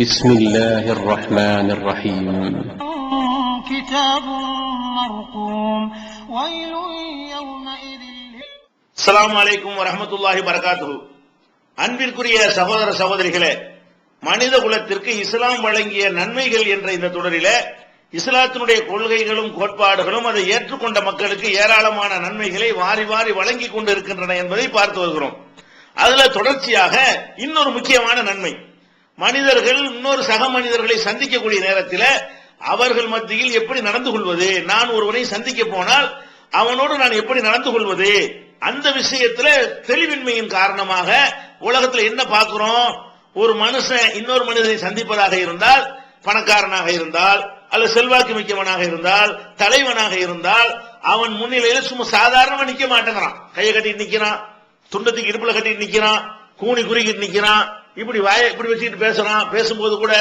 بسم الله الرحمن الرحيم كتاب مرقوم ويل يومئذ. அஸ்ஸலாமு அலைக்கும் வரஹ்மத்துல்லாஹி வபரகாத்துஹு. அன்பிற்குரிய சகோதர சகோதரிகளே, மனித குலத்திற்கு இஸ்லாம் வழங்கிய நன்மைகள் என்ற இந்த தொடரிலே இஸ்லாத்தினுடைய கொள்கைகளும் கோட்பாடுகளும் அதை ஏற்றுக்கொண்ட மக்களுக்கு ஏராளமான நன்மைகளை வாரி வாரி வழங்கி கொண்டு இருக்கின்றன என்பதை பார்த்து வருகிறோம். அதுல தொடர்ச்சியாக இன்னொரு முக்கியமான நன்மை, மனிதர்கள் இன்னொரு சக மனிதர்களை சந்திக்கக்கூடிய நேரத்தில் அவர்கள் மத்தியில் எப்படி நடந்து கொள்வது, நான் ஒருவனை சந்திக்க போனால் அவனோடு நான் எப்படி நடந்து கொள்வது, அந்த விஷயத்துல தெளிவின்மையின் காரணமாக உலகத்துல என்ன பார்க்கிறோம், ஒரு மனுஷன் இன்னொரு மனிதனை சந்திப்பதாக இருந்தால், பணக்காரனாக இருந்தால் அல்லது செல்வாக்கு மிக்கவனாக இருந்தால், தலைவனாக இருந்தால், அவன் முன்னிலையில சும்மா சாதாரணமா நிக்க மாட்டேங்கிறான். கையை கட்டிட்டு நிக்கிறான், துண்டத்துக்கு இடுப்புல கட்டிட்டு நிக்கிறான், கூனி குறுக்கிட்டு நிக்கிறான், இப்படி இப்படி வச்சுட்டு பேசுறான். பேசும்போது கூட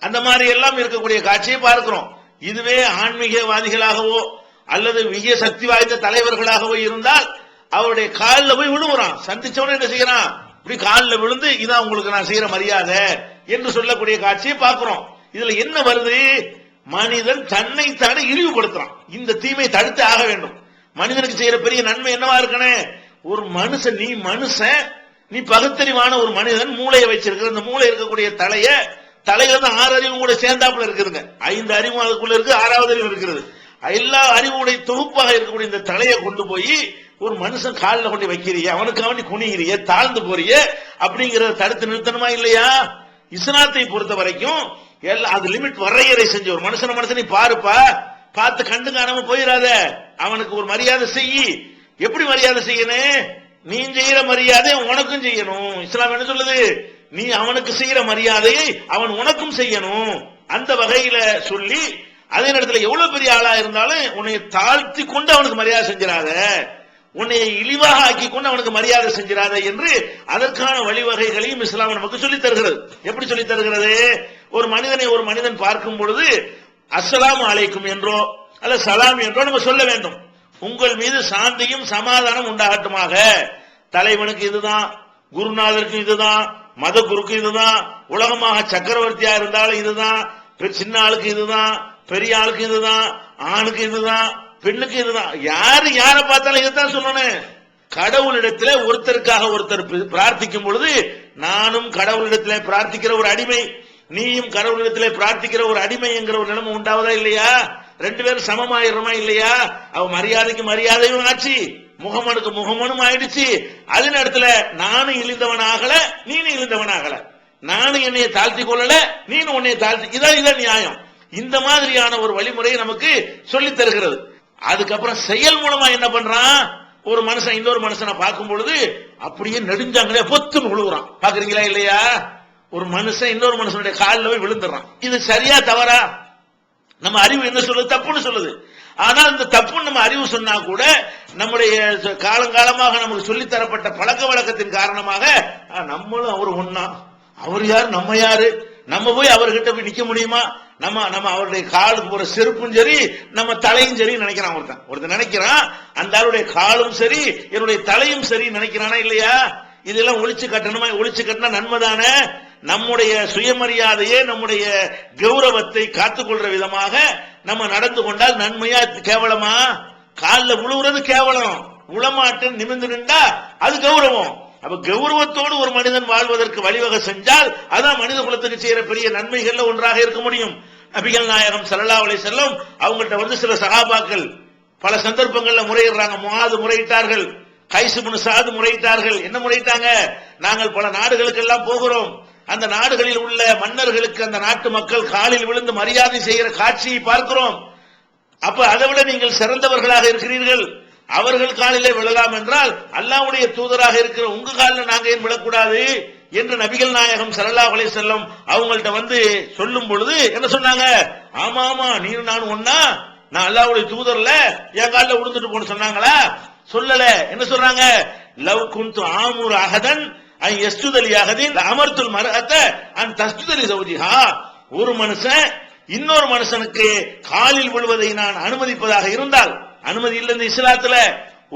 அந்த மாதிரி எல்லாம் இருக்கக்கூடிய காட்சியை பார்க்கிறோம். இதுவே ஆன்மீகவாதிகளாகவோ அல்லது மிக சக்தி வாய்ந்த தலைவர்களாகவோ இருந்தால் அவருடைய காலில் போய் விழுவுறான். சந்திச்சவன என்ன செய்யறான், இப்படி காலில் விழுந்து இதான் உங்களுக்கு நான் செய்யற மரியாதை என்று சொல்லக்கூடிய காட்சியை பார்க்கிறோம். இதுல என்ன வருது, மனிதன் தன்னைத்தானே இழிவுபடுத்துறான். இந்த தீமை தடுத்து ஆக வேண்டும். மனிதனுக்கு செய்யற பெரிய நன்மை என்னவா இருக்கனே, ஒரு மனுஷன், நீ பகுத்தறிவான ஒரு மனிதன், மூளையை வச்சிருக்கிற அந்த மூளை இருக்கக்கூடிய தலையில தான் 6 அறிவு கூட சேர்ந்தாப்புல இருக்குதுங்க. 5 அறிவு அதுக்குள்ள இருக்கு, 6வது அறிவு இருக்கிறது. எல்லா அறிவுடைய தொகுப்பாக இருக்கக்கூடிய இந்த தலையை கொண்டு போய் ஒரு மனுஷன் காலில் கொண்டு வைக்கிறிய, அவனுக்கு அவனி குனிகிறிய, தாழ்ந்து போறிய, அப்படிங்கறத தடுத்து நிறுத்தணுமா இல்லையா? இஸ்லாத்தை பொறுத்த வரைக்கும் அது லிமிட் வரையறை செஞ்ச ஒரு மனுஷனை பாருப்பா, பார்த்து கண்டு காணாம போயிடாத, அவனுக்கு ஒரு மரியாதை செய்யி. எப்படி மரியாதை செய்யணும், நீ செய்யற மரியாதை உனக்கும் செய்யணும். இஸ்லாம் என்ன சொல்லுது, நீ அவனுக்கு செய்யற மரியாதையை அவன் உனக்கும் செய்யணும். அந்த வகையில சொல்லி அதே நேரத்தில் எவ்வளவு பெரிய ஆளா இருந்தாலும் உன்னை தாழ்த்தி கொண்டு அவனுக்கு மரியாதை செஞ்சிடாத, உன்னை இழிவாக ஆக்கி கொண்டு அவனுக்கு மரியாதை செஞ்சிடாத என்று அதற்கான வழிவகைகளையும் இஸ்லாம் நமக்கு சொல்லித் தருகிறது. எப்படி சொல்லித் தருகிறது, ஒரு மனிதன் பார்க்கும் பொழுது அஸ்ஸலாமு அலைக்கும் என்றோ அல்ல சலாம் என்றோ நம்ம சொல்ல வேண்டும். உங்கள் மீது சாந்தியும் சமாதானம் உண்டாகட்டுமாக. தலைவனுக்கு இதுதான், குருநாதருக்கு இதுதான், மத குருக்கு இதுதான், உலகமாக சக்கரவர்த்தியா இருந்தாலும் இதுதான், சின்ன ஆளுக்கு இதுதான், பெரிய ஆளுக்கு இதுதான், ஆணுக்கு இதுதான், பெண்ணுக்கு இதுதான். யாரை பார்த்தாலும் இதுதான் சொல்லணும். கடவுளிடத்துல ஒருத்தருக்காக ஒருத்தர் பிரார்த்திக்கும் பொழுது, நானும் கடவுளிடத்துல பிரார்த்திக்கிற ஒரு அடிமை, நீயும் கடவுளிடத்துல பிரார்த்திக்கிற ஒரு அடிமை என்கிற ஒரு நிலைமை உண்டாவதா இல்லையா? 2 பேரும் சமமாயிரமா இல்லையா? அவ மரியாதைக்கு மரியாதையும் ஆச்சு, முகமனுக்கு முகமனும் ஆயிடுச்சு. அதே நேரத்துல நானும் இழிந்தவன் ஆகல, நீனும் இழிந்தவன் ஆகல, நானும் என்னைய தாழ்த்தி கொள்ளல, நீனும் உன்னைய தாழ்த்தி, இதான் நியாயம். இந்த மாதிரியான ஒரு வழிமுறையை நமக்கு சொல்லி தருகிறது. அதுக்கப்புறம் செயல் மூலமா என்ன பண்றான், ஒரு மனுஷன் இன்னொரு மனுஷனை பார்க்கும் பொழுது அப்படியே நெடுஞ்சாங்களே பொத்துன்னு விழுகுறான். பாக்குறீங்களா இல்லையா? ஒரு மனுஷன் இன்னொரு மனுஷனுடைய காலில் போய் விழுந்துடுறான். இது சரியா தவறா? நம்ம அறிவு என்ன சொல்லுது, தப்புன்னு சொல்லுது. ஆனால் இந்த தப்புன்னு நம்ம அறிவு சொன்னா கூட நம்முடைய காலங்காலமாக நமக்கு சொல்லித்தரப்பட்ட பழக்க வழக்கத்தின் காரணமாக நம்மளும் அவர் ஒன்னா, அவர் யாரு நம்ம யாரு, நம்ம போய் அவர்கிட்ட போய் நிக்க முடியுமா, நம்ம அவருடைய காலுக்கு போற செருப்பும் சரி நம்ம தலையும் சரி நினைக்கிறான். ஒருத்தன் நினைக்கிறான் அந்த ஆளுடைய காலும் சரி என்னுடைய தலையும் சரி நினைக்கிறானா இல்லையா? இதெல்லாம் ஒழிச்சு கட்டணுமா? ஒழிச்சு கட்டினா நன்மைதானே? நம்முடைய சுயமரியாதையே நம்முடைய கௌரவத்தை காத்துக்கொள்ற விதமாக நம்ம நடந்து கொண்டால் நன்மையா கேவலமா? காலில் விழுவுறது கேவலம், உளமாட்டு நிமிர்ந்து நின்றா அது கௌரவம். அப்ப கௌரவத்தோடு ஒரு மனிதன் வாழ்வதற்கு வழிவகை செஞ்சால் அதான் மனித குலத்துக்கு செய்யற பெரிய நன்மைகள்ல ஒன்றாக இருக்க முடியும். நபிகள் நாயகம் ஸல்லல்லாஹு அலைஹி வஸல்லம் அவங்கள்ட்ட சில சஹாபாக்கள் பல சந்தர்ப்பங்கள்ல முறையிடுறாங்க. முஆது முறையிட்டார்கள், கைஸ் இப்னு சஅத் முறையிட்டார்கள். என்ன முறையிட்டாங்க, நாங்கள் பல நாடுகளுக்கு எல்லாம் போகிறோம், அந்த நாடுகளில் உள்ள மன்னர்களுக்கு அந்த நாட்டு மக்கள் காலில் விழுந்து மரியாதை செய்கிற காட்சியை பார்க்கிறோம். அப்ப அதை விட நீங்கள் சிறந்தவர்களாக இருக்கிறீர்கள், அவர்கள் காலிலே விழலாம் என்றால் அல்லாஹ்வுடைய தூதராக இருக்கிற உங்க காலில் நாங்க ஏன் விழக்கூடாது என்று நபிகள் நாயகம் ஸல்லல்லாஹு அலைஹி வஸல்லம் அவங்கள்ட்ட சொல்லும் பொழுது என்ன சொன்னாங்க, ஆமா நீ நான் ஒன்னா, நான் அல்லாஹ்வுடைய தூதர்ல என் காலில் விழுந்துட்டு போன்னு சொன்னாங்களா? சொல்லல. என்ன சொல்றாங்க, லவ் குன்து ஆமுரு அஹதன் ஐ யஸ்ஜுதலி அஹதின் அமர்துல் மர்அத அன் தஸ்ஜுதலி ஜௌஜிஹா. ஒரு மனுஷன் இன்னொரு மனுஷனுக்கு காலில் விழுவதை நான் அனுமதிப்பதாக இருந்தால், அனுமதி இல்லை இந்த இஸ்லாத்துல,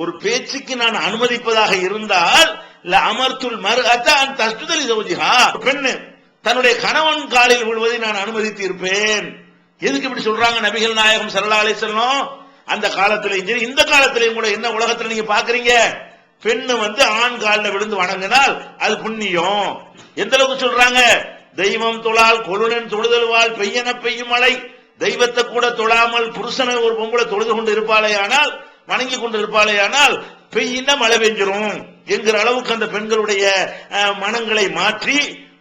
ஒரு பேச்சுக்கு நான் அனுமதிப்பதாக இருந்தால் அமர்துல் மர்அத அன் தஸ்ஜுதலி ஜௌஜிஹா, பெண்ணு தன்னுடைய கணவன் காலில் விழுவதை நான் அனுமதித்து இருப்பேன். எதுக்கு இப்படி சொல்றாங்க நபிகள் நாயகம் ஸல்லல்லாஹு அலைஹி வஸல்லம்? அந்த காலத்திலேயும் சரி இந்த காலத்திலேயும் கூட என்ன உலகத்துல நீங்க பாக்குறீங்க, பெண்ணு ஆண் காலில் விழுந்து வணங்கினால் அது புண்ணியம். எந்த அளவுக்கு சொல்றாங்க, தெய்வம் தொழால் கொழுனன் தொழுதல்வாள் பெய்யன பெய்யும் மழை, தெய்வத்தை கூட தொழாமல் புருஷனை ஒரு பொம்பளை தொழுது கொண்டு இருப்பாளேயானால், வணங்கி கொண்டு இருப்பாளேயானால் பெய்யின மழை பெஞ்சிரும் என்கிற அளவுக்கு அந்த பெண்களுடைய மனங்களை மாற்றி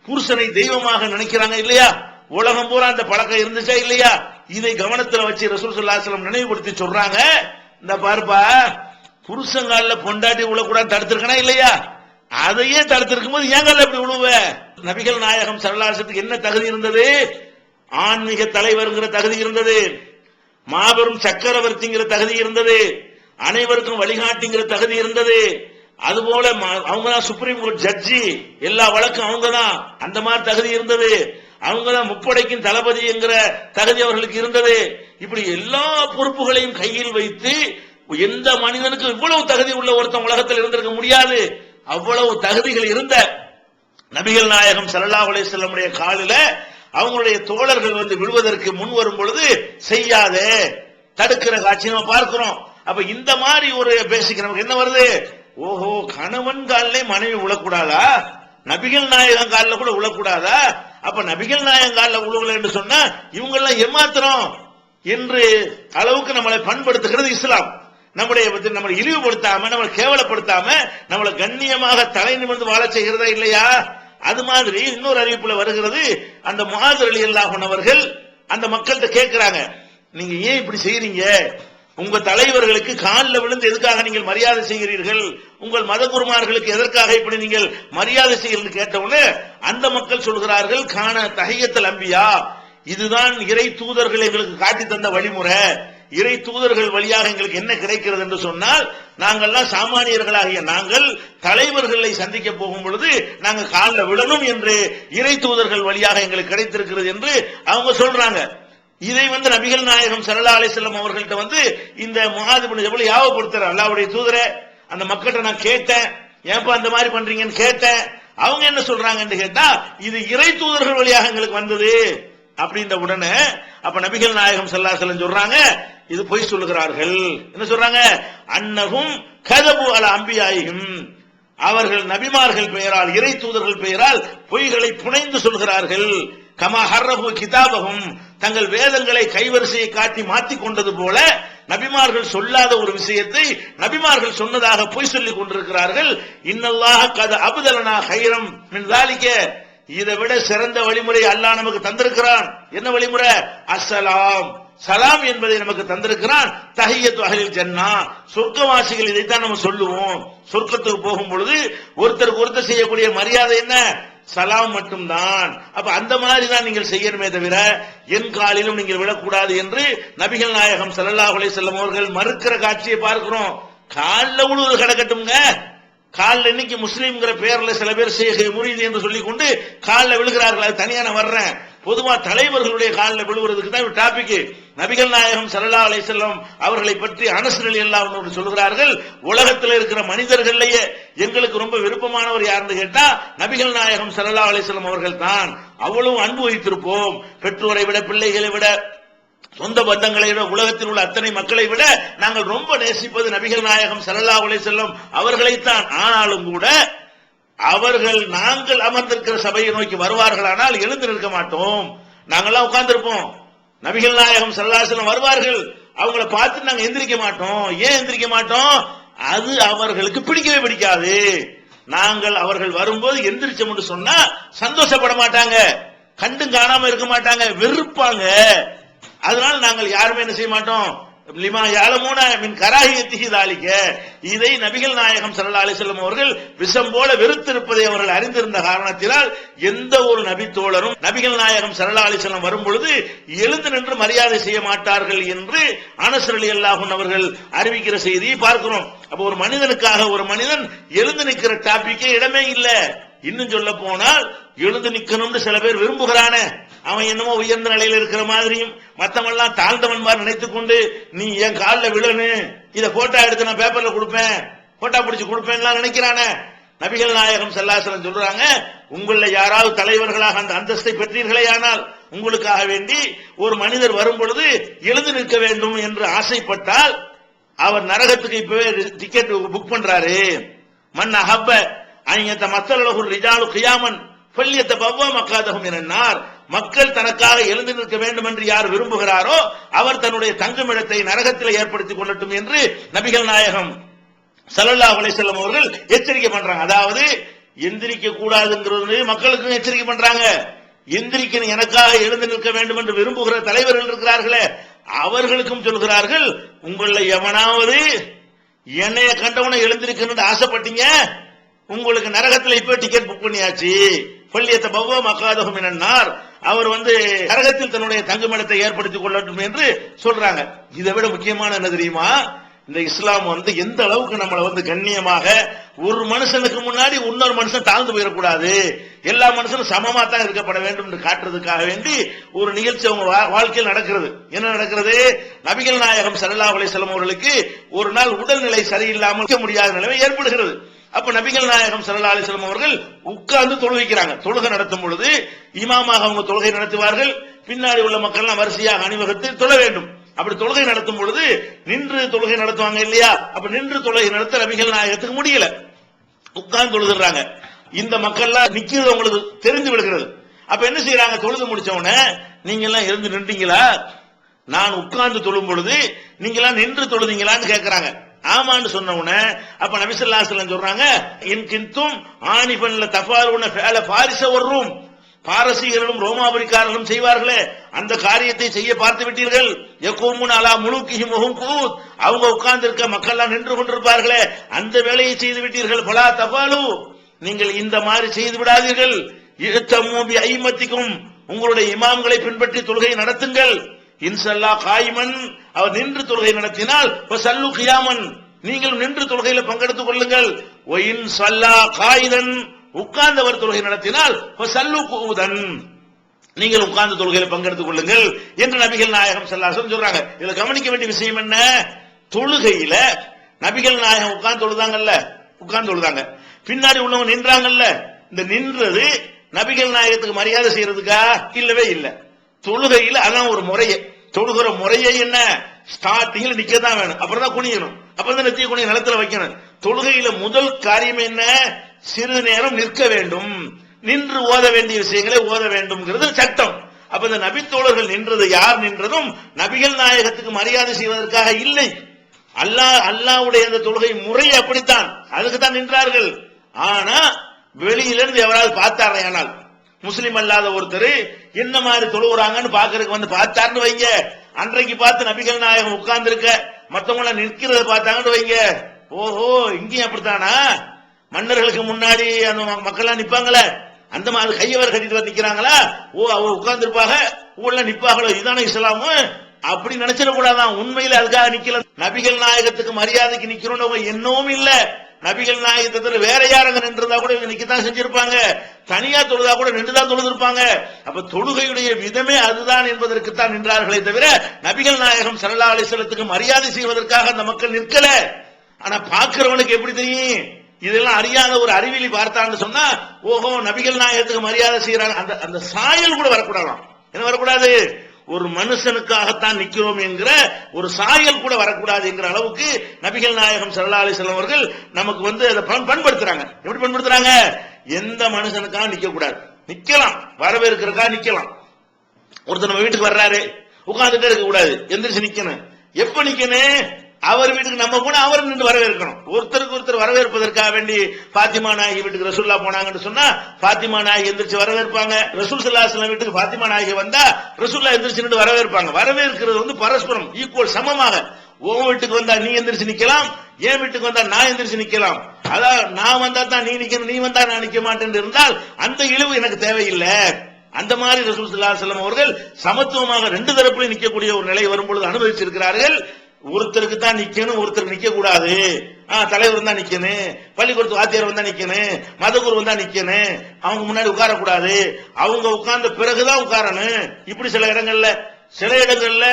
புருஷனை தெய்வமாக நினைக்கிறாங்க இல்லையா? உலகம் பூரா அந்த பழக்கம் இருந்துச்சா இல்லையா? இதை கவனத்தில் வச்சு ரசூல் ஸல்லல்லாஹு அலைஹி வஸல்லம் நினைவுபடுத்தி சொல்றாங்க, இந்த பார்ப்பா புருஷங்கால பொண்டாட்டி விழக்கூடாது தடுத்திருக்கனா இல்லையா? அதையே தடுத்திருக்கும் போது ஏங்கல்ல எப்படி விழுவ? நபிகள் நாயகம் ஸல்லல்லாஹு அலைஹி வஸல்லத்துக்கு என்ன தகுதி இருந்தது? ஆன்மீக தலைவர்ங்கிற தகுதி இருந்தது, மாபெரும் சக்கரவர்த்திங்கிற தகுதி இருந்தது, அனைவருக்கும் வழிகாட்டிங்கிற தகுதி இருந்தது. அதுபோல அவங்க தான் சுப்ரீம் கோர்ட் ஜட்ஜி, எல்லா வழக்கும் அவங்க தான், அந்த மாதிரி தகுதி இருந்தது. அவங்க தான் முப்படைக்கும் தளபதி என்கிற தகுதி அவர்களுக்கு இருந்தது. இப்படி எல்லா பொறுப்புகளையும் கையில் வைத்து எந்த மனிதனுக்கு இவ்வளவு தகுதி உள்ள ஒருத்தன் உலகத்தில் இருந்திருக்க முடியாது. அவ்வளவு தகுதிகள் இருந்த நபிகள் நாயகம் ஸல்லல்லாஹு அலைஹி வஸல்லம் காலில அவங்களுடைய தோழர்கள் விழுவதற்கு முன் வரும் பொழுது செய்யாதே தடுக்கிற காட்சி நம்ம பார்க்கிறோம். அப்ப இந்த மாதிரி ஒரு பேசிக் நமக்கு என்ன வருது? ஓஹோ, கணவன் காலிலே மனைவி விழக்கூடாதா? நபிகள் நாயகம் காலில் கூட விழக்கூடாதா? அப்ப நபிகள் நாயகம் காலில் விழுவல என்று சொன்னா இவங்க எல்லாம் ஏமாத்திரம் என்று அளவுக்கு நம்மளை பண்படுத்துகிறது இஸ்லாம். நம்மளை இழிவுபடுத்தாம, நம்மளை கேவலப்படுத்தாம, நம்மளை கண்ணியமாக தலை நிமிர்ந்து வாழ செய்கிறதா இல்லையா? அது மாதிரி இன்னொரு அறிவிப்புல வருகிறது, அந்த முஆத் ரலியல்லாஹு அன்ஹு அவர்கள் அந்த மக்கள்கிட்ட கேட்கிறாங்க, நீங்க ஏன் இப்படி செய்யறீங்க? உங்க தலைவர்களுக்கு காலில் விழுந்து எதுக்காக நீங்கள் மரியாதை செய்கிறீர்கள்? உங்கள் மத குருமார்களுக்கு எதற்காக இப்படி நீங்கள் மரியாதை செய்கிறீர்கள் கேட்டவுடனே அந்த மக்கள் சொல்கிறார்கள், கான தஹியத்துல் அன்பியா, இதுதான் இறை தூதர்கள் எங்களுக்கு காட்டி தந்த வழிமுறை. இறை தூதர்கள் வழியாக எங்களுக்கு என்ன கிடைக்கிறது என்று சொன்னால், நாங்கள்லாம் சாமானியர்களாகிய நாங்கள் தலைவர்களை சந்திக்க போகும் பொழுது நாங்கள் காலில் விழணும் என்று இறை தூதர்கள் வழியாக எங்களுக்கு கிடைத்திருக்கிறது என்று அவங்க சொல்றாங்க. இதை நபிகள் நாயகம் ஸல்லல்லாஹு அலைஹி வஸல்லம் அவர்கள்ட்ட இந்த முஆத் இப்னு ஜபல் யாவப்படுத்துற, அல்லாஹ்வுடைய தூதரே, அந்த மக்கள்கிட்ட நான் கேட்டேன், ஏன்பா அந்த மாதிரி பண்றீங்கன்னு கேட்டேன். அவங்க என்ன சொல்றாங்கன்னு கேட்டா, இது இறை தூதர்கள் வழியாக எங்களுக்கு வந்தது அப்படின்ற உடனே அப்ப நபிகள் நாயகம் ஸல்லல்லாஹு அலைஹி வஸல்லம் சொல்றாங்க, இது பொய் சொல்லுகிறார்கள். என்ன சொல்றாங்க? அன்னஹும் கதபு அலா அம்பியாயிஹிம், அவர்கள் நபிமார்கள் பெயரால், இறை தூதர்கள் பெயரால் பொய்களை புனைந்து சொல்கிறார்கள். கமா ஹர்ரஃபு கிதாபஹும், தங்கள் வேதங்களை கைவரிசையை காட்டி மாற்றிக் கொண்டது போல நபிமார்கள் சொல்லாத ஒரு விஷயத்தை நபிமார்கள் சொன்னதாக பொய் சொல்லிக் கொண்டிருக்கிறார்கள். இன்னல்லாஹ கத அப்தலனா கைரம் மின் ஸாலிக, இதை விட சிறந்த வழிமுறை அல்லாஹ் நமக்கு தந்திருக்கிறான். என்ன வழிமுறை? அஸ்ஸலாம், சலாம் என்பதை நமக்கு தந்திருக்கிறான். தஹியத்து அஹ்லில் ஜன்னா, சொர்க்கவாசிகள் இதைத்தான் நம்ம சொல்லுவோம். சொர்க்கத்துக்கு போகும் பொழுது ஒருத்தருக்கு ஒருத்தர் செய்யக்கூடிய மரியாதை என்ன? சலாம் மட்டும்தான். அப்ப அந்த மாதிரி தான் நீங்கள் செய்யணுமே தவிர என் காலிலும் நீங்கள் விழக்கூடாது என்று நபிகள் நாயகம் ஸல்லல்லாஹு அலைஹி வஸல்லம் அவர்கள் மறுக்கிற காட்சியை பார்க்கிறோம். காலில் விழுவது கிடக்கட்டும்ங்க, காலில் இன்னைக்கு முஸ்லீம்ங்கிற பேர்ல சில பேர் ஷேக் முரீது என்று சொல்லிக் கொண்டு காலில் விழுகிறார்கள். அது தனியா நான் வர்றேன். பொதுவா தலைவர்களுடைய காலில் விழுவதற்கு தான் டாபிக். நபிகள் நாயகம் ஸல்லல்லாஹு அலைஹி வஸல்லம் அவர்களை பற்றி அனஸ் ரலியல்லாஹு அன்ஹு சொல்கிறார்கள், உலகத்தில் இருக்கிற மனிதர்களையே எங்களுக்கு ரொம்ப விருப்பமானவர் யாருன்னு கேட்டா நபிகள் நாயகம் ஸல்லல்லாஹு அலைஹி வஸல்லம் அவர்கள் தான். அவ்வளவு அன்பு வைத்திருப்போம், பெற்றோரை விட, பிள்ளைகளை விட, சொந்த பந்தங்களை விட, உலகத்தில் உள்ள அத்தனை மக்களை விட நாங்கள் ரொம்ப நேசிப்பது நபிகள் நாயகம் ஸல்லல்லாஹு அலைஹி வஸல்லம் அவர்களைத்தான். ஆனாலும் கூட அவர்கள் நாங்கள் அமர்ந்திருக்கிற சபையை நோக்கி வருவார்களானால் எழுந்து நிற்க மாட்டோம், நாங்கள்லாம் உட்கார்ந்திருப்போம். நபிகள் நாயகம் ஸல்லல்லாஹு அலைஹி வஸல்லம் வருவார்கள், அவங்கள பார்த்து நாங்க எந்திரிக்க மாட்டோம். ஏன் எந்திரிக்க மாட்டோம்? அது அவர்களுக்கு பிடிக்கவே பிடிக்காது. நாங்கள் அவர்கள் வரும்போது எந்திரிச்சோம்னு சொன்னா சந்தோஷப்பட மாட்டாங்க, கண்டும் காணாம இருக்க மாட்டாங்க, வெறுப்பாங்க. அதனால நாங்கள் யாருமே என்ன செய்ய மாட்டோம். லிமா யாலமூன மின் கராஹியத்திஹி ஸாலிக, இதை நபிகள் நாயகம் ஸல்லல்லாஹு அலைஹி வஸல்லம் அவர்கள் விஷம் போல வெறுத்திருப்பதை அவர்கள் அறிந்திருந்த காரணத்தினால் எந்த ஒரு நபி தோழரும் நபிகள் நாயகம் ஸல்லல்லாஹு அலைஹி வஸல்லம் வரும் பொழுது எழுந்து நின்று மரியாதை செய்ய மாட்டார்கள் என்று அனஸ் ரலியல்லாஹு அன்ஹு அவர்கள் அறிவிக்கிற செய்தியை பார்க்கிறோம். அப்ப ஒரு மனிதனுக்காக ஒரு மனிதன் எழுந்து நிற்கிற டாபிக்கே இடமே இல்லை. இன்னும் சொல்ல போனால் எழுந்து நிக்கணும்னு சில பேர் விரும்புகிறானே, அவன் என்னமோ உயர்ந்த நிலையில் இருக்கிற மாதிரியும் மத்தவெல்லாம் தாழ்ந்தவன் மாதிரி நினைத்துக் கொண்டு நீ என் காலில் விழனு, இத போட்டோ எடுத்து நான் பேப்பர்ல கொடுப்பேன், போட்டோ பிடிச்சு கொடுப்பேன் நினைக்கிறானே. நபிகள் நாயகம் ஸல்லல்லாஹு அலைஹி வஸல்லம் சொல்றாங்க, உங்கள யாராவது தலைவர்களாக அந்த அந்தஸ்தை பெற்றீர்களே ஆனால் உங்களுக்காக வேண்டி ஒரு மனிதர் வரும் பொழுது எழுந்து நிற்க வேண்டும் என்று ஆசைப்பட்டால் அவர் நரகத்துக்கு இப்பவே டிக்கெட் புக் பண்றாரு. மன் அஹப்ப அய்யத மஸலஹு ரிஜாலு கியாமன் ஃபல்யதபவ்வ மகாதஹும் மினன்னார். மக்கள் தனக்காக எழுந்து நிற்க வேண்டும் என்று யார் விரும்புகிறாரோ அவர் தன்னுடைய தங்குமிடத்தை நரகத்தில் ஏற்படுத்திக் கொள்ளட்டும் என்று நபிகள் நாயகம் ஸல்லல்லாஹு அலைஹி வஸல்லம் அவர்கள் எச்சரிக்கை பண்றாங்க. அதாவது எந்திரிக்க கூடாதுங்கிறது மக்களுக்கும் எச்சரிக்கை பண்றாங்க. எந்திரிக்க எனக்காக எழுந்து நிற்க வேண்டும் என்று விரும்புகிற தலைவர்கள் இருக்கிறார்களே அவர்களுக்கும் சொல்கிறார்கள், உங்களை எவனாவது என்னைய கண்டவனை எழுந்திருக்கணும்னு ஆசைப்பட்டீங்க, உங்களுக்கு நரகத்தில் இப்ப டிக்கெட் புக் பண்ணியாச்சு. பள்ளியத்த பவ்வ மகாதகம் என்னார், அவர் நரகத்தில் தன்னுடைய தங்குமிடத்தை ஏற்படுத்திக் கொள்ளட்டும் என்று சொல்றாங்க. இதை விட முக்கியமான என்ன தெரியுமா, இந்த இஸ்லாம் எந்த அளவுக்கு நம்மளை கண்ணியமாக, ஒரு மனுஷனுக்கு முன்னாடி இன்னொரு மனுஷன் தாழ்ந்து போயிடக்கூடாது, எல்லா மனுஷனும் சமமா தான் இருக்கப்பட வேண்டும் என்று காட்டுறதுக்காக வேண்டி ஒரு நிகழ்ச்சி அவங்க வாழ்க்கையில் நடக்கிறது. என்ன நடக்கிறது, நபிகள் நாயகம் ஸல்லல்லாஹு அலைஹி வஸல்லம் அவர்களுக்கு ஒரு நாள் உடல்நிலை சரியில்லாமல் இருக்க முடியாத நிலைமை ஏற்படுகிறது. அப்ப நபிகள் நாயகம் ஸல்லல்லாஹு அலைஹி வஸல்லம் அவர்கள் உட்கார்ந்து தொழுவிக்கிறாங்க. தொழுகை நடத்தும் பொழுது இமாமாக அவங்க தொழுகை நடத்துவார்கள், பின்னாடி உள்ள மக்கள் எல்லாம் வரிசையாக அணிவகுத்து தொழ வேண்டும். அப்படி தொழுகை நடத்தும் பொழுது நின்று தொழுகை நடத்துவாங்க இல்லையா, அப்ப நின்று தொழுகை நடத்த நபிகள் நாயகத்துக்கு முடியல, உட்கார்ந்து தொழுகிறாங்க. இந்த மக்கள் எல்லாம் நிக்கிறது உங்களுக்கு தெரிஞ்சு விடுகிறது. அப்ப என்ன செய்யறாங்க, தொழுது முடிச்ச உடனே நீங்க எல்லாம் இருந்து நின்றீங்களா, நான் உட்கார்ந்து தொழும் பொழுது நீங்க எல்லாம் நின்று தொழுதீங்களான்னு கேட்கிறாங்க. ஆமான்னு சொன்ன உடனே அப்ப நபி ஸல்லல்லாஹு அலைஹி வஸல்லம் சொல்றாங்க, இன் கின்தும் ஆனிபன்ல தஃபாலுன ஃபஅல பாரிஸ வர்ரும், பாரசீகர்களும் ரோமாபுரிக்காரர்களும் செய்வார்களே அந்த காரியத்தை செய்ய பார்த்து விட்டீர்கள். யகூமுன அலா முலூகிஹிம் வஹும் குஊத், அவங்க உட்கார்ந்து இருக்க மக்கள் எல்லாம் நின்று கொண்டிருப்பார்களே அந்த வேலையை செய்து விட்டீர்கள். ஃபலா தஃபாலு, நீங்கள் இந்த மாதிரி செய்து விடாதீர்கள். இஹ்தமு பி ஐமத்திக்கும், உங்களுடைய இமாம்களை பின்பற்றி தொழுகை நடத்துங்கள். இன்ஷல்லா காயிமன், அவர் நின்று தொழுகை நடத்தினால் ஃபஸல்லு கியாமன், நீங்கள் நின்று தொழுகையில பங்கெடுத்துக் கொள்ளுங்கள். வ இன் ஸல்லா காயிதன், உட்கார்ந்தவர் தொழுகை நடத்தினால் ஃபஸல்லு குஊதன், நீங்கள் உட்கார்ந்து தொழுகையில பங்கெடுத்துக் கொள்ளுங்கள் என்று நபிகள் நாயகம் ஸல்லல்லாஹு அலைஹி வஸல்லம் சொல்றாங்க. இதுல கவனிக்க வேண்டிய விஷயம் என்ன, தொழுகையில நபிகள் நாயகம் உட்கார்ந்து தொழுதாங்கல்ல, உட்கார்ந்து தொழுதாங்க, பின்னாடி உள்ளவங்க நின்றாங்கல்ல, இந்த நின்றது நபிகள் நாயகத்துக்கு மரியாதை செய்யறதுக்கா, இல்லவே இல்ல. தொழுகையில அதான் ஒரு முறையே, தொழுகிற முறையே என்ன, ஸ்டார்டிங்ல நிக்கதான் வேணும், அப்புறம் தான் குனியணும், அப்புறம் தான் நெத்திய குனிய நிலத்துல வைக்கணும். தொழுகையில முதல் காரியம் என்ன, சிறிது நேரம் நிற்க வேண்டும், நின்று ஓத வேண்டிய விஷயங்களை ஓத வேண்டும்ங்கிறது சட்டம். அப்ப இந்த நபி தோழர்கள் நின்றது, யார் நின்றதும் நபிகள் நாயகத்துக்கு மரியாதை செய்வதற்காக இல்லை, அல்லாஹ்வுடைய அந்த தொழுகை முறை அப்படித்தான், அதுக்கு தான் நின்றார்கள். ஆனா வெளியிலிருந்து எவராவது பார்த்தார்கள், முஸ்லிம் அல்லாத ஒருத்தர் என்ன மாதிரி தொழுகிறாங்கன்னு பாக்குறதுக்கு பார்த்தாருன்னு வைங்க, அன்றைக்கு பார்த்து நபிகள் நாயகம் உட்கார்ந்து இருக்க மத்தவங்கள நிற்கிறத பார்த்தாங்கன்னு வைங்க, ஓஹோ இங்கேயும் அப்படித்தானா, மன்னர்களுக்கு முன்னாடி அந்த மக்கள் நிப்பாங்களே அந்த மாதிரி கையவர் கட்டிட்டு வந்து நிக்கிறாங்களா, ஓ அவ உட்கார்ந்து இருப்பாங்க, ஊர்ல நிப்பாங்களோ, இதுதானே இஸ்லாமு, அப்படி நினைச்சிடக்கூடாதான். உண்மையில அதுக்காக நிக்கல, நபிகள் நாயகத்துக்கு மரியாதைக்கு நிக்கிறோம் என்னவும் இல்ல. நபிகள் நாயகத்துல வேற யாரங்க நின்றதா கூட நிக்கத்தான் செஞ்சிருப்பாங்க, தனியா தொழுதா கூட நின்றுதான் தொழுதிருப்பாங்க. அப்ப தொழுகையுடைய விதமே அதுதான் என்பதற்குத்தான் நின்றார்களே தவிர நபிகள் நாயகம் ஸல்லல்லாஹு அலைஹி வஸல்லத்துக்கு மரியாதை செய்வதற்காக அந்த மக்கள் நிற்கல. ஆனா பாக்குறவனுக்கு எப்படி தெரியும், இதெல்லாம் அறியாத ஒரு அறிவியலி பார்த்தான்னு சொன்னா, ஓஹோ நபிகள் நாயகத்துக்கு மரியாதை செய்யறாங்க, அந்த சாயல் கூட வரக்கூடாதாம். என்ன வரக்கூடாது, ஒரு மனுஷனுக்காகத்தான் நிக்கிறோம் என்கிற ஒரு சாயல் கூட வரக்கூடாது என்கிற அளவுக்கு நபிகள் நாயகம் ஸல்லல்லாஹு அலைஹி வஸல்லம் அவர்கள் நமக்கு அதை பண்படுத்துறாங்க. எப்படி பண்படுத்துறாங்க, எந்த மனுஷனுக்காக நிக்க கூடாது, நிக்கலாம் வரவேற்கிறதுக்காக நிக்கலாம். ஒருத்தர் நம்ம வீட்டுக்கு வர்றாரு, உட்கார்ந்துட்டே இருக்க கூடாது, எந்திரிச்சு நிக்கணும். எப்ப நிக்கணும், அவர் வீட்டுக்கு நம்ம போனா அவர் நின்று வரவேற்கணும். ஒருத்தருக்கு ஒருத்தர் வரவேற்பதற்காக வேண்டி பாத்திமா நாயகி வீட்டுக்கு ரசூல்லா போனாங்கன்னு சொன்னா பாத்திமா நாயகி எந்திரிச்சு வரவேற்பாங்க. ரசூல் ஸல்லல்லாஹு அலைஹி வஸல்லம் வீட்டுக்கு பாத்திமா நாயகி வந்தா ரசூல்லா எந்திரிச்சு நின்று வரவேற்பாங்க. வரவேற்கிறது பரஸ்பரம் ஈக்குவல், சமமாக. உன் வீட்டுக்கு வந்தா நீ எந்திரிச்சு நிக்கலாம், என் வீட்டுக்கு வந்தா நான் எந்திரிச்சு நிக்கலாம். அதான் நான் வந்தா தான் நீ நிக்கணும், நீ வந்தா நான் நிக்க மாட்டேன் இருந்தால் அந்த இழிவு எனக்கு தேவையில்லை. அந்த மாதிரி ரசூல் ஸல்லல்லாஹு அலைஹி வஸல்லம் அவர்கள் சமத்துவமாக ரெண்டு தரப்புலையும் நிக்கக்கூடிய ஒரு நிலை வரும்பொழுது அனுபவிச்சிருக்கிறார்கள். ஒருத்தருக்கு தான் நிக்கணும், ஒருத்தருக்கு நிக்க கூடாது, தலைவர் தான் நிக்கணும், பள்ளிக்கூடத்து வாத்தியார் வந்தா நிக்கணும், மதகுரு வந்தா நிக்கணும், அவங்க முன்னாடி உட்காரக்கூடாது, அவங்க உட்கார்ந்த பிறகுதான் உட்காரணும். இப்படி சில இடங்கள்ல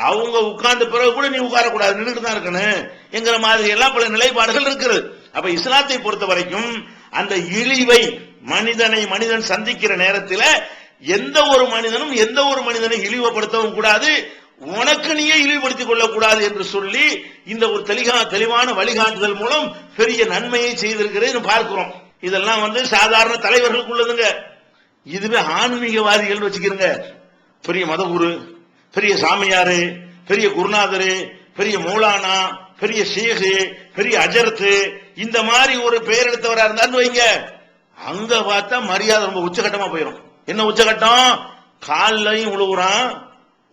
அவங்க உட்கார்ந்த பிறகு கூட நீ உட்காரக்கூடாது, நின்றுட்டு தான் இருக்கணும் என்கிற மாதிரி எல்லாம் பல நிலைப்பாடுகள் இருக்குது. அப்ப இஸ்லாத்தை பொறுத்த வரைக்கும் அந்த இழிவை மனிதன் சந்திக்கிற நேரத்தில் எந்த ஒரு மனிதனை இழிவுபடுத்தவும் கூடாது, உனக்கு நீயே இழிவுபடுத்திக் கொள்ளக்கூடாது என்று சொல்லி இந்த ஒரு தெளிவான வழிகாட்டுதல் மூலம் பெரிய நன்மையை செய்திருக்கிறேன் பார்க்கிறோம். இதெல்லாம் சாதாரண தலைவர்களுக்கு உள்ளதுங்க. இதுவே ஆன்மீகவாதிகள் வச்சுக்கிறங்க, பெரிய மதகுரு, பெரிய சாமியாரு, பெரிய குருநாதரு, பெரிய மௌலானா, பெரிய ஷேகு, பெரிய அஜர்த்து, இந்த மாதிரி ஒரு பெயர் எடுத்தவரா இருந்தான்னு வைங்க, அங்க பார்த்தா மரியாதை ரொம்ப உச்சகட்டமா போயிடும். என்ன உச்சகட்டம்? காலையும்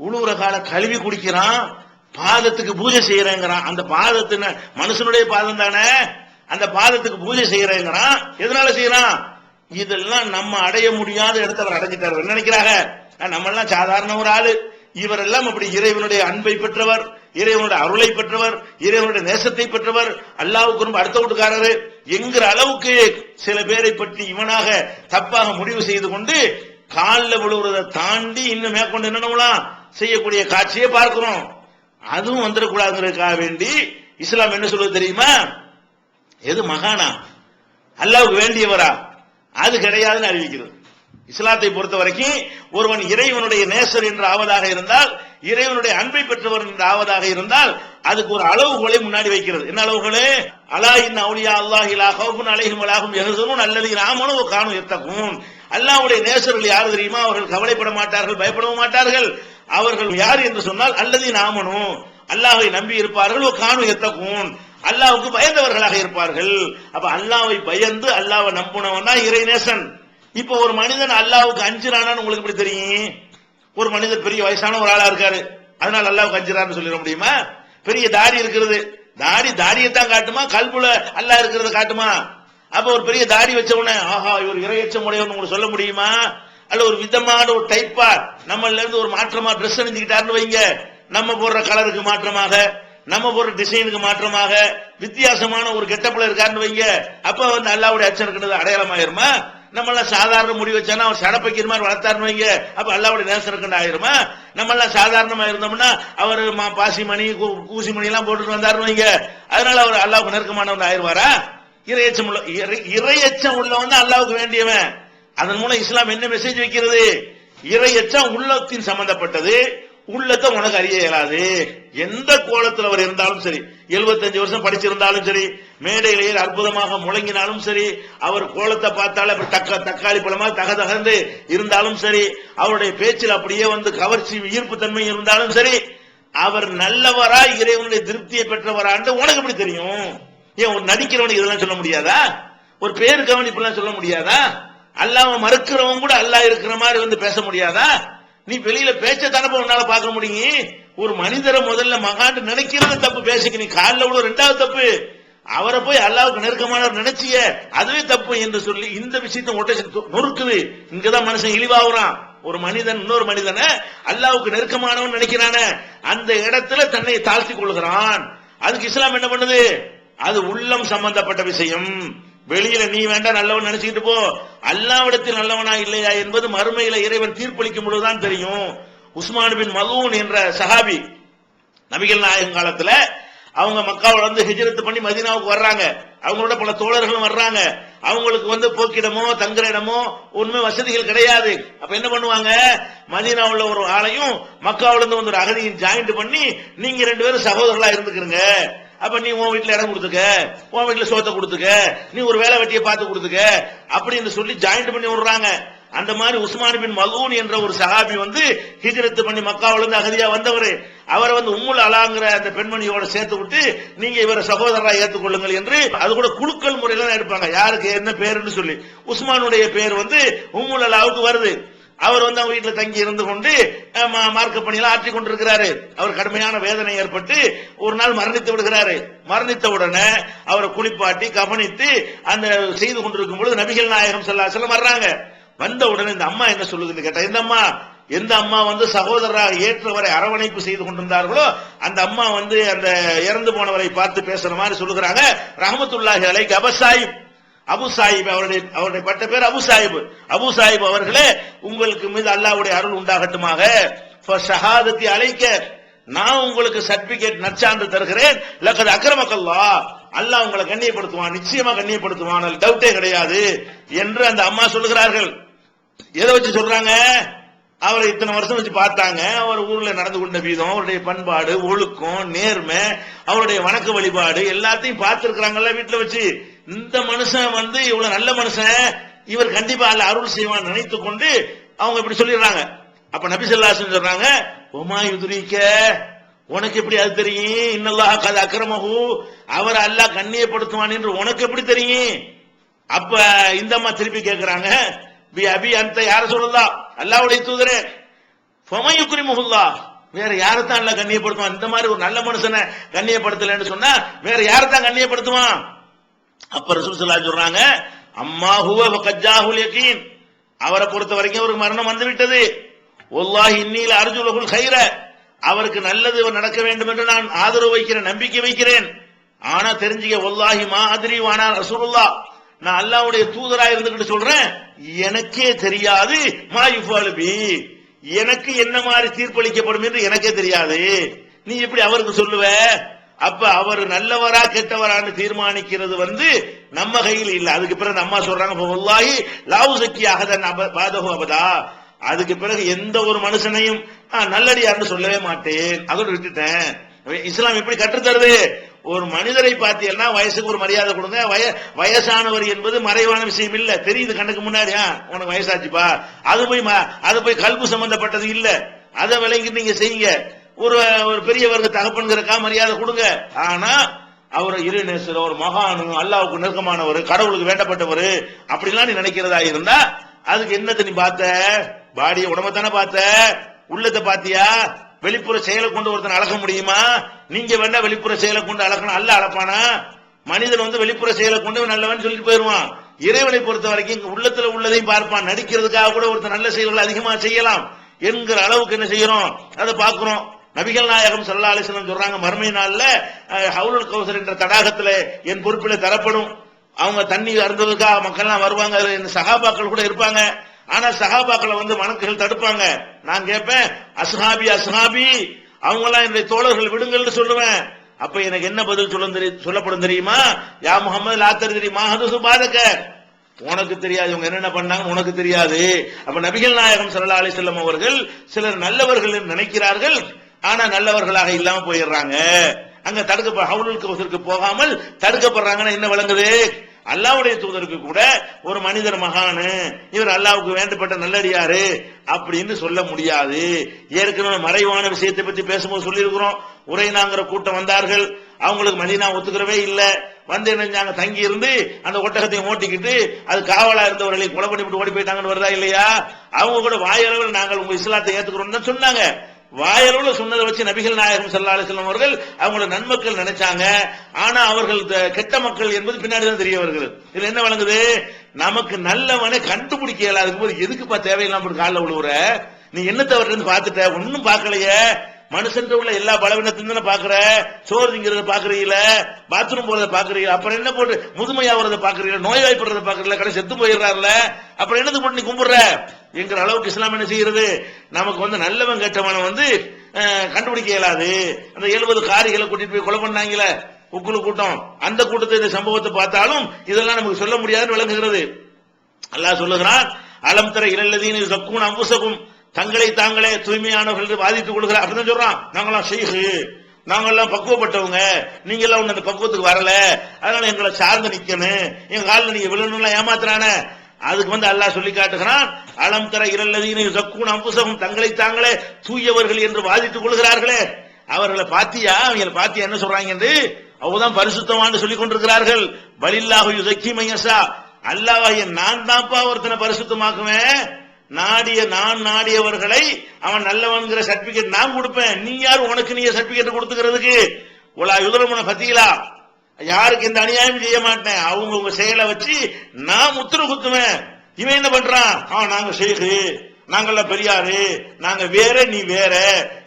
உழுவுற கால கழுவி குடிக்கிறான், பாதத்துக்கு பூஜை செய்யறேங்கிறான். அந்த பாதத்தின மனுஷனுடைய பாதம் தானே, அந்த பாதத்துக்கு பூஜை செய்யறேங்கிறான். எதனால செய்யறான்? இதெல்லாம் நம்ம அடைய முடியாத இடத்த அவர் அடைஞ்சிட்டார். என்ன நினைக்கிறாங்க? நம்ம எல்லாம் சாதாரண ஒரு ஆளு, இவரெல்லாம் அப்படி இறைவனுடைய அன்பை பெற்றவர், இறைவனுடைய அருளை பெற்றவர், இறைவனுடைய நேசத்தை பெற்றவர், அல்லாஹ்வுக்கு ரொம்ப அடுத்த வீட்டுக்காரரு என்கிற அளவுக்கு சில பேரை பற்றி இவனாக தப்பாக முடிவு செய்து கொண்டு காலில் விழுவுறதை தாண்டி இன்னும் மேற்கொண்டு என்னென்னலாம் செய்யக்கூடிய காட்சியை பார்க்கிறோம். அதுவும் வந்துடக்கூடாதுங்கிறதுக்காக வேண்டி இஸ்லாம் என்ன சொல்வது தெரியுமா? எது மகானா, அல்லாஹ்வுக்கு வேண்டியவரா? அது கிடையாதுன்னு அறிவிக்கிறது. இஸ்லாத்தை பொறுத்த வரைக்கும் ஒருவன் இறைவனுடைய நேசர் என்று ஆவதாக இருந்தால், இறைவனுடைய அன்பை பெற்றவர் என்று ஆவதாக இருந்தால், அதுக்கு ஒரு அளவுகளை முன்னாடி வைக்கிறது. என்ன அளவுகளே? அலா இன்ன அவுலியா அல்லாஹி லா கௌஃபுன் அலைஹிம் வலா ஹும் யஹ்சனூன் அல்லதீன ஆமனூ வ கானூ யத்தகூன். அல்லாஹ்வுடைய நேசர்கள் யார் தெரியுமா? அவர்கள் கவலைப்பட மாட்டார்கள், பயப்படவும் மாட்டார்கள். அவர்கள் யார் என்று சொன்னால் அல்லதீன ஆமனூ, அல்லாஹ்வை நம்பி இருப்பார்கள், வ கானூ யத்தகூன், அல்லாஹ்வுக்கு பயந்தவர்களாக இருப்பார்கள். அப்ப அல்லாஹ்வை பயந்து அல்லாஹ்வை நம்புனவன் தான் இறைநேசன். இப்ப ஒரு மனிதன் அல்லாஹ்வுக்கு அஞ்சுறானான்னு உங்களுக்கு எப்படி தெரியும்? ஒரு மனிதர் பெரிய வயசான ஒரு ஆளா இருக்காரு, அதனால அல்லாஹ்வுக்கு அஞ்சுறான்னு சொல்லிட முடியுமா? பெரிய தாடி இருக்கிறது, தாடியத்தான் காட்டுமா? கல்புல அல்லாஹ் இருக்கிறத காட்டுமா? அப்ப ஒரு பெரிய தாடி வச்ச உடனே ஆஹா இவர் இறையச்சம் உடையவன் உங்களுக்கு சொல்ல முடியுமா? அல்ல ஒரு விதமான ஒரு டைப்பா நம்மள இருந்து ஒரு மாற்றமா ட்ரெஸ் அணிஞ்சுக்கிட்டாருன்னு வைங்க, நம்ம போடுற கலருக்கு மாற்றமாக, நம்ம போடுற டிசைனுக்கு மாற்றமாக வித்தியாசமான ஒரு கெட்டப்ல இருக்காருன்னு வைங்க, அப்ப அல்லாஹ்வுடைய அச்சம் இருக்கிறது அடையாளமாயிருமா? நம்ம எல்லாம் சாதாரண முடி வச்சானா அவர் சடப்பைக்கிற மாதிரி வளர்த்தாருன்னு வைங்க, அப்ப அல்லாஹ்வுடைய நேசம் இருக்குன்னு ஆயிருமா? நம்ம எல்லாம் சாதாரணமா இருந்தோம்னா அவர் பாசி மணி கூசி மணி எல்லாம் போட்டுட்டு வந்தாருன்னு வைங்க, அதனால அவர் அல்லாஹ்வுக்கு நெருக்கமானவன் ஆயிருவாரா? இறையச்சம் உள்ளவன் தான் அல்லாஹ்வுக்கு வேண்டியவன். அதன் மூலம் இஸ்லாம் என்ன மெசேஜ் வைக்கிறது? இறையச்சம் உள்ளத்தின் சம்பந்தப்பட்டது, உள்ளத்தை உனக்கு அறிய இயலாது. எந்த கோலத்தில் அவர் இருந்தாலும் சரி, 75 வருஷம் படிச்சிருந்தாலும் சரி, மேடையிலேயே அற்புதமாக முழங்கினாலும் சரி, அவர் கோலத்தை பார்த்தாலும் தக்காளி பழமா தகதகந்து இருந்தாலும் சரி, அவருடைய பேச்சில் அப்படியே கவர்ச்சி ஈர்ப்பு தன்மை இருந்தாலும் சரி, அவர் நல்லவரா இறைவனுடைய திருப்தியை பெற்றவரான்னு உனக்கு எப்படி தெரியும்? ஏன் ஒரு நடிக்கிறவனுக்கு இதெல்லாம் சொல்ல முடியாதா? ஒரு பேரு கவனிப்பெல்லாம் சொல்ல முடியாதா? அல்லாஹ்வை மறுக்கிறவன் கூட அல்லாஹ் இருக்கிற மாதிரி பேச முடியாதா? நீ வெளியில பேச்சத்தானப்ப உன்னால பார்க்க முடியும். ஒரு மனிதரை முதல்ல மகாண்டு நினைக்கிறது தப்பு, பேசிக்க நீ காலில் விட ரெண்டாவது தப்பு. அவரை போய் அல்லாஹ்வுக்கு நெருக்கமானவர் நினைச்சிய அதுவே தப்பு என்று சொல்லி இந்த விஷயத்தை நொறுக்குது. இங்கதான் மனுஷன் இழிவாகுறான். ஒரு மனிதன் இன்னொரு மனிதனை அல்லாஹ்வுக்கு நெருக்கமானவன் நினைக்கிறான, அந்த இடத்துல தன்னை தாழ்த்தி கொள்கிறான். அதுக்கு இஸ்லாம் என்ன பண்ணுது? அது உள்ளம் சம்பந்தப்பட்ட விஷயம். வெளியில நீ வேண்டாம் நல்லவன் நினைச்சுக்கிட்டு போ, அல்லாஹ்விடத்தில் நல்லவனா இல்லையா என்பது மறுமையில இறைவன் தீர்ப்பளிக்கும் பொழுதுதான் தெரியும். உஸ்மான் பின் மலூன் என்ற சஹாபி நபிகள் நாயகம் காலத்துல அவங்க மக்காவுல ஹிஜ்ரத் பண்ணி மதீனாவுக்கு வர்றாங்க. அவங்களோட பல தோழர்களும் வர்றாங்க. அவங்களுக்கு போக்கிடமோ தங்குற இடமோ ஒண்ணுமே வசதிகள் கிடையாது. அப்ப என்ன பண்ணுவாங்க? மதீனாவுல ஒரு ஆளையும் மக்காவுல இருந்து ஒரு அகதியும் ஜாயிண்ட் பண்ணி நீங்க 2 பேரும் சகோதரர்களா இருந்துக்கிறங்க, அப்ப நீ உன் வீட்டுல இடம் கொடுத்துக்க, உன் வீட்டுல சோத்தை கொடுத்துக்க, நீ ஒரு வேலை வெட்டியை பார்த்து கொடுத்துக்க அப்படின்னு சொல்லி ஜாயிண்ட் பண்ணி விடுறாங்க. அந்த மாதிரி உஸ்மான் பின் மலூன் என்ற ஒரு சஹாபி ஹிஜ்ரத் பண்ணி மக்காவுல இருந்து அகதியா வந்தவர். அவரை உம்முல் அலாங்கிற அந்த பெண்மணியோட சேர்த்து விட்டு நீங்க இவரை சகோதரரா ஏற்றுக்கொள்ளுங்கள் என்று அது கூட குலுக்கல் முறையில எடுப்பாங்க. யாருக்கு என்ன பேருன்னு சொல்லி உஸ்மானுடைய பேர் உம்முல் அலாவுக்கு வருது. அவர் அவங்க வீட்டுல தங்கி இருந்து கொண்டு மார்க்க பணியெல்லாம் ஆற்றிக் கொண்டிருக்கிறாரு. அவர் கடுமையான வேதனை ஏற்பட்டு ஒரு நாள் மரணித்து விடுகிறாரு. மரணித்த உடனே அவரை குளிப்பாட்டி கவனித்து அந்த செய்து கொண்டிருக்கும் பொழுது நபிகள் நாயகம் ஸல்லல்லாஹு அலைஹி வஸல்லம் வர்றாங்க. வந்த உடனே இந்த அம்மா என்ன சொல்லுதுன்னு கேட்டா, எந்த அம்மா சகோதரராக ஏற்றவரை அரவணைப்பு செய்து கொண்டிருந்தார்களோ அந்த அம்மா அந்த இறந்து போனவரை பார்த்து பேசுற மாதிரி சொல்லுகிறாங்க, ரஹ்மத்துல்லாஹி அலைஹி அபு சாயிப் அவருடைய பட்ட பேர் அபு சாயிப் அவர்களே, உங்களுக்கு மீது அல்லாஹ்வுடைய அருள் உண்டாகட்டுமாக, ஷஹாதத்தி அலைக்க, நான் உங்களுக்கு சர்டிபிகேட் நற்சான்று தருகிறேன், லகத் அக்ரமக்கல்லாஹ், அல்லாஹ் உங்களை கண்ணியப்படுத்துவான், நிச்சயமா கண்ணியப்படுத்துவான், டவுட்டே கிடையாது என்று அந்த அம்மா சொல்லுகிறார்கள். எதை வச்சு சொல்றாங்க? அவரை இத்தனை வருஷம் வச்சு பார்த்தாங்க, அவர் ஊர்ல நடந்து கொண்ட வீதம், அவருடைய பண்பாடு, ஒழுக்கம், நேர்மை, அவருடைய வணக்க வழிபாடு எல்லாத்தையும் பார்த்திருக்கிறாங்கல்ல வீட்டுல வச்சு. இந்த மனுஷன் வந்து இவ்வளவு நல்ல மனுஷன், இவர் கண்டிப்பா அல்ல அருள் செய்வான் நினைத்து கொண்டு அவங்க இப்படி சொல்லிடுறாங்க. அப்ப நபி ஸல்லல்லாஹு அலைஹி வஸல்லம் சொல்றாங்க, ஒமா யுத்ரிக, உனக்கு எப்படி அது தெரியும்? இன்னல்லாஹ கத் அக்ரமஹு, அவர் அல்லாஹ் கண்ணியப்படுத்துவான் என்று உனக்கு எப்படி தெரியும்? அப்ப இந்த அம்மா திருப்பி கேட்கிறாங்க, பி அபி அந்த யார சொல்லலாம், அல்லாஹ்வுடைய தூதரே, ஃபமை யுக்ரிமுல்லாஹ், வேற யாரைத்தான் அல்லாஹ் கண்ணியப்படுத்துவான்? இந்த மாதிரி ஒரு நல்ல மனுஷனை கண்ணியப்படுத்தலன்னு சொன்னா வேற யாரைத்தான் கண்ணியப்படுத்துவான்? அப்ப ரசூல் ஸல்லல்லாஹு அலைஹி வஸல்லம் சொல்றாங்க, அம்மா ஹுவ ஃபகஜாஹுல் யகீன், அவரை பொறுத்த வரைக்கும் அவருக்கு மரணம் வந்து விட்டது. வல்லாஹி இன்னீ லஅர்ஜுலுல் கைர, அவருக்கு நல்லது நடக்க வேண்டும் என்று நான் ஆதரவு வைக்கிறேன், நம்பிக்கை வைக்கிறேன். ஆனா தெரிஞ்சுக்க, வல்லாஹி மா அத்ரி வானா ரசூலுல்லாஹ், நான் அல்லாஹ்வுடைய தூதராக இருந்துகிட்டு சொல்றேன், எனக்கே தெரியாது மா யுஃபாலு பி, எனக்கு என்ன மாதிரி தீர்ப்பளிக்கப்படும் என்று எனக்கே தெரியாது. நீ எப்படி அவருக்கு சொல்லுவ? அப்ப அவர் நல்லவரா கெட்டவரான்னு தீர்மானிக்கிறது வந்து நம்ம கையில் இல்ல. அதுக்கு பிறகு அம்மா சொல்றாங்க, வல்லாஹி லா உஸக்கி அஹதன் பாதஹு அபதா, அதுக்கு பிறகு எந்த ஒரு மனுஷனையும் நல்லடியார்னு சொல்லவே மாட்டேன், அதோட விட்டுட்டேன். இஸ்லாம் எப்படி கற்றுத்தருது? ஒரு மனிதரை பார்த்தீங்கன்னா வயசுக்கு ஒரு மரியாதை கொடுங்க. வயசானவர் என்பது மறைவான விஷயம் இல்ல, தெரியுது கண்ணுக்கு முன்னாடியா, உனக்கு வயசாச்சுப்பா, அது போய் கல்பு சம்பந்தப்பட்டது இல்ல, அதை விளங்கி நீங்க செய்யுங்க. ஒரு பெரியவருக்கு தகப்பன்கிறக்கா மரியாதை கொடுங்க. ஆனா அவர் இறைநேசர், ஒரு மகானு, அல்லாஹ்வுக்கு நெருக்கமானவர், கடவுளுக்கு வேண்டப்பட்டவர் அப்படிலாம் நீ நினைக்கிறதா இருந்தா அதுக்கு என்னத்தை நீ பார்த்த? பாடிய உடம்பத்தானே பார்த்த, உள்ளத்தை பார்த்தியா? வெளிப்புற செயலை கொண்டு ஒருத்தனை அளக்க முடியுமா? நீங்க வேண்டா வெளிப்புற செயலை கொண்டு அளக்கணும், அல்ல அளப்பானா? மனிதன் வந்து வெளிப்புற செயலை கொண்டு நல்லவன் சொல்லிட்டு போயிருவான். இறைவனை பொறுத்த வரைக்கும் உள்ளத்துல உள்ளதையும் பார்ப்பான். நடிக்கிறதுக்காக கூட ஒருத்தர் நல்ல செயல்களை அதிகமா செய்யலாம் என்கிற அளவுக்கு என்ன செய்யறோம் அதை பார்க்கிறோம். நபிகள் நாயகம் ஸல்லல்லாஹு அலைஹி வஸல்லம் சொல்றாங்க, மறுமை நாள்ல ஹவுலுல் கௌசர் என்ற தடாகத்துல என் பொறுப்பில தரப்படும். அவங்க தண்ணி அருந்துவதற்காக மக்கள் எல்லாம் வருவாங்க, சஹாபாக்கள் கூட இருப்பாங்க. ஆனா சஹாபாக்களை வந்து மலக்குகள் தடுப்பாங்க. நான் கேட்பேன், அஸ்ஹாபி அஸ்ஹாபி, அவங்க எல்லாம் என்னுடைய தோழர்கள் விடுங்கள்னு சொல்லுவேன். அப்ப எனக்கு என்ன பதில் சொல்லப்படும் தெரியுமா? யா முஹம்மது லா தத்ரி மா ஹதஸு பாதக, உனக்கு தெரியாது இவங்க என்னென்ன பண்ணாங்க, உனக்கு தெரியாது. அப்ப நபிகள் நாயகம் ஸல்லல்லாஹு அலைஹி வஸல்லம் அவர்கள் சிலர் நல்லவர்கள் நினைக்கிறார்கள், ஆனா நல்லவர்களாக இல்லாம போயிடுறாங்க. அங்க ஹவுலுல் கௌசருக்கு போகாமல் தடுக்கப்படுறாங்கன்னா என்ன விளங்குது? அல்லாஹ்வுடைய தூதருக்கு கூட ஒரு மனிதர் மகானு, இவர் அல்லாஹ்வுக்கு வேண்டப்பட்ட நல்லடியாரு அப்படின்னு சொல்ல முடியாது. ஏற்கனவே மறைவான விஷயத்தை பத்தி பேசும்போது சொல்லி இருக்கிறோம். உரைனாங்கிற கூட்டம் வந்தார்கள், அவங்களுக்கு மதீனா ஒத்துக்கிறவே இல்ல. வந்து என்ன தங்கி இருந்து அந்த ஒட்டகத்தையும் ஓட்டிக்கிட்டு அது காவலா இருந்தவர்களை கொலை பண்ணிவிட்டு ஓடி போயிட்டாங்கன்னு வருதா இல்லையா? அவங்க கூட வாயளவில் நாங்கள் உங்க இஸ்லாத்தை ஏத்துக்கிறோம்னு சொன்னாங்க. வாயளவுல சொன்னதை வச்சு நபிகள் நாயகம் ஸல்லல்லாஹு அலைஹி வஸல்லம் அவர்கள் அவங்களோட நன்மக்கள் நினைச்சாங்க. ஆனா அவர்கள் கெட்ட மக்கள் என்பது பின்னாடிதான் தெரிய வருகிறது. இதுல என்ன வழங்குது? நமக்கு நல்லவனை கண்டுபிடிக்க இயலாத போது எதுக்குப்பா தேவையில்லாம காலில் விழுவுற? நீ என்ன தவறு பார்த்துட்ட? ஒன்னும் பார்க்கலையே. மனுஷன் உள்ள எல்லா பலவீனத்தையும் தானே பாக்குற. சோறு திங்கிறத பாக்குறீங்கள, பாத்ரூம் போறதை பாக்குறீங்க, அப்புறம் என்ன போட்டு முதுமையாவதை பாக்குறீங்க, நோய்வாய்ப்படுறத பாக்குறீங்களா, கடை செத்து போயிடுறாருல, அப்புறம் என்னது போட்டு நீ கும்பிடுற என்கிற அளவுக்கு இஸ்லாம் என்ன செய்யறது? நமக்கு வந்து நல்லவன் கெட்டவனை வந்து கண்டுபிடிக்க இயலாது. அந்த 70 காரிகளை கூட்டிட்டு போய் கொலை பண்ணாங்களே உக்குழு கூட்டம், அந்த கூட்டத்தை இந்த சம்பவத்தை பார்த்தாலும் இதெல்லாம் நமக்கு சொல்ல முடியாதுன்னு விளங்குகிறது. அல்லாஹ் சொல்லுகிறான், அலம் தர இலல்லதீன யஸக்கூன அன்ஃபுஸகும், தங்களை தாங்களே தூய்மையானவர்கள் வாதித்துக் கொள்கிறார். அப்படிதான் சொல்றான். நாங்களாம் ஷைஹு, நாங்கெல்லாம் பக்குவப்பட்டவங்க, நீங்க எல்லாம் ஒண்ணு அந்த பக்குவத்துக்கு வரல, அதனால எங்களை சார்ந்து நிக்கணும், எங்க காலில் நீங்க விழணும் ஏமாத்துறான. அதுக்கு வந்து அல்லாஹ் சொல்லி காட்டுகிறான், அலம் தர இலல்லதீன யஸக்கூன அன்ஃபுஸகும், தங்களை தாங்களே தூயவர்கள் என்று வாதித்துக் கொள்கிறார்களே, அவர்களை பாத்தியா? அவங்களை பாத்தியா என்ன சொல்றாங்க என்று அவதான் பரிசுத்தமானு சொல்லிக் கொண்டிருக்கிறார்கள். பலில்லாஹு யுஸக்கி மன் யஷா, அல்லாஹ்வே நான் தான்ப்பா ஒருத்தனை பரிசுத்தமாக்குவேன், நான் நாடியவர்களை அவன் நல்லவன்கிற சர்டிபிகேட் நான் கொடுப்பேன். நீ யார் உனக்கு நீ சர்டிபிகேட் கொடுத்துக்கிறதுக்கு? உலா யுதரமுன பத்தீங்களா, யாருக்கு இந்த அநியாயம் செய்ய மாட்டேன், அவங்க உங்க செயலை வச்சு நான் முத்திர குத்துவேன். இவன் என்ன பண்றான்? நாங்க ஷேகு, நாங்கெல்லாம் பெரியாரு, நாங்க வேற நீ வேற,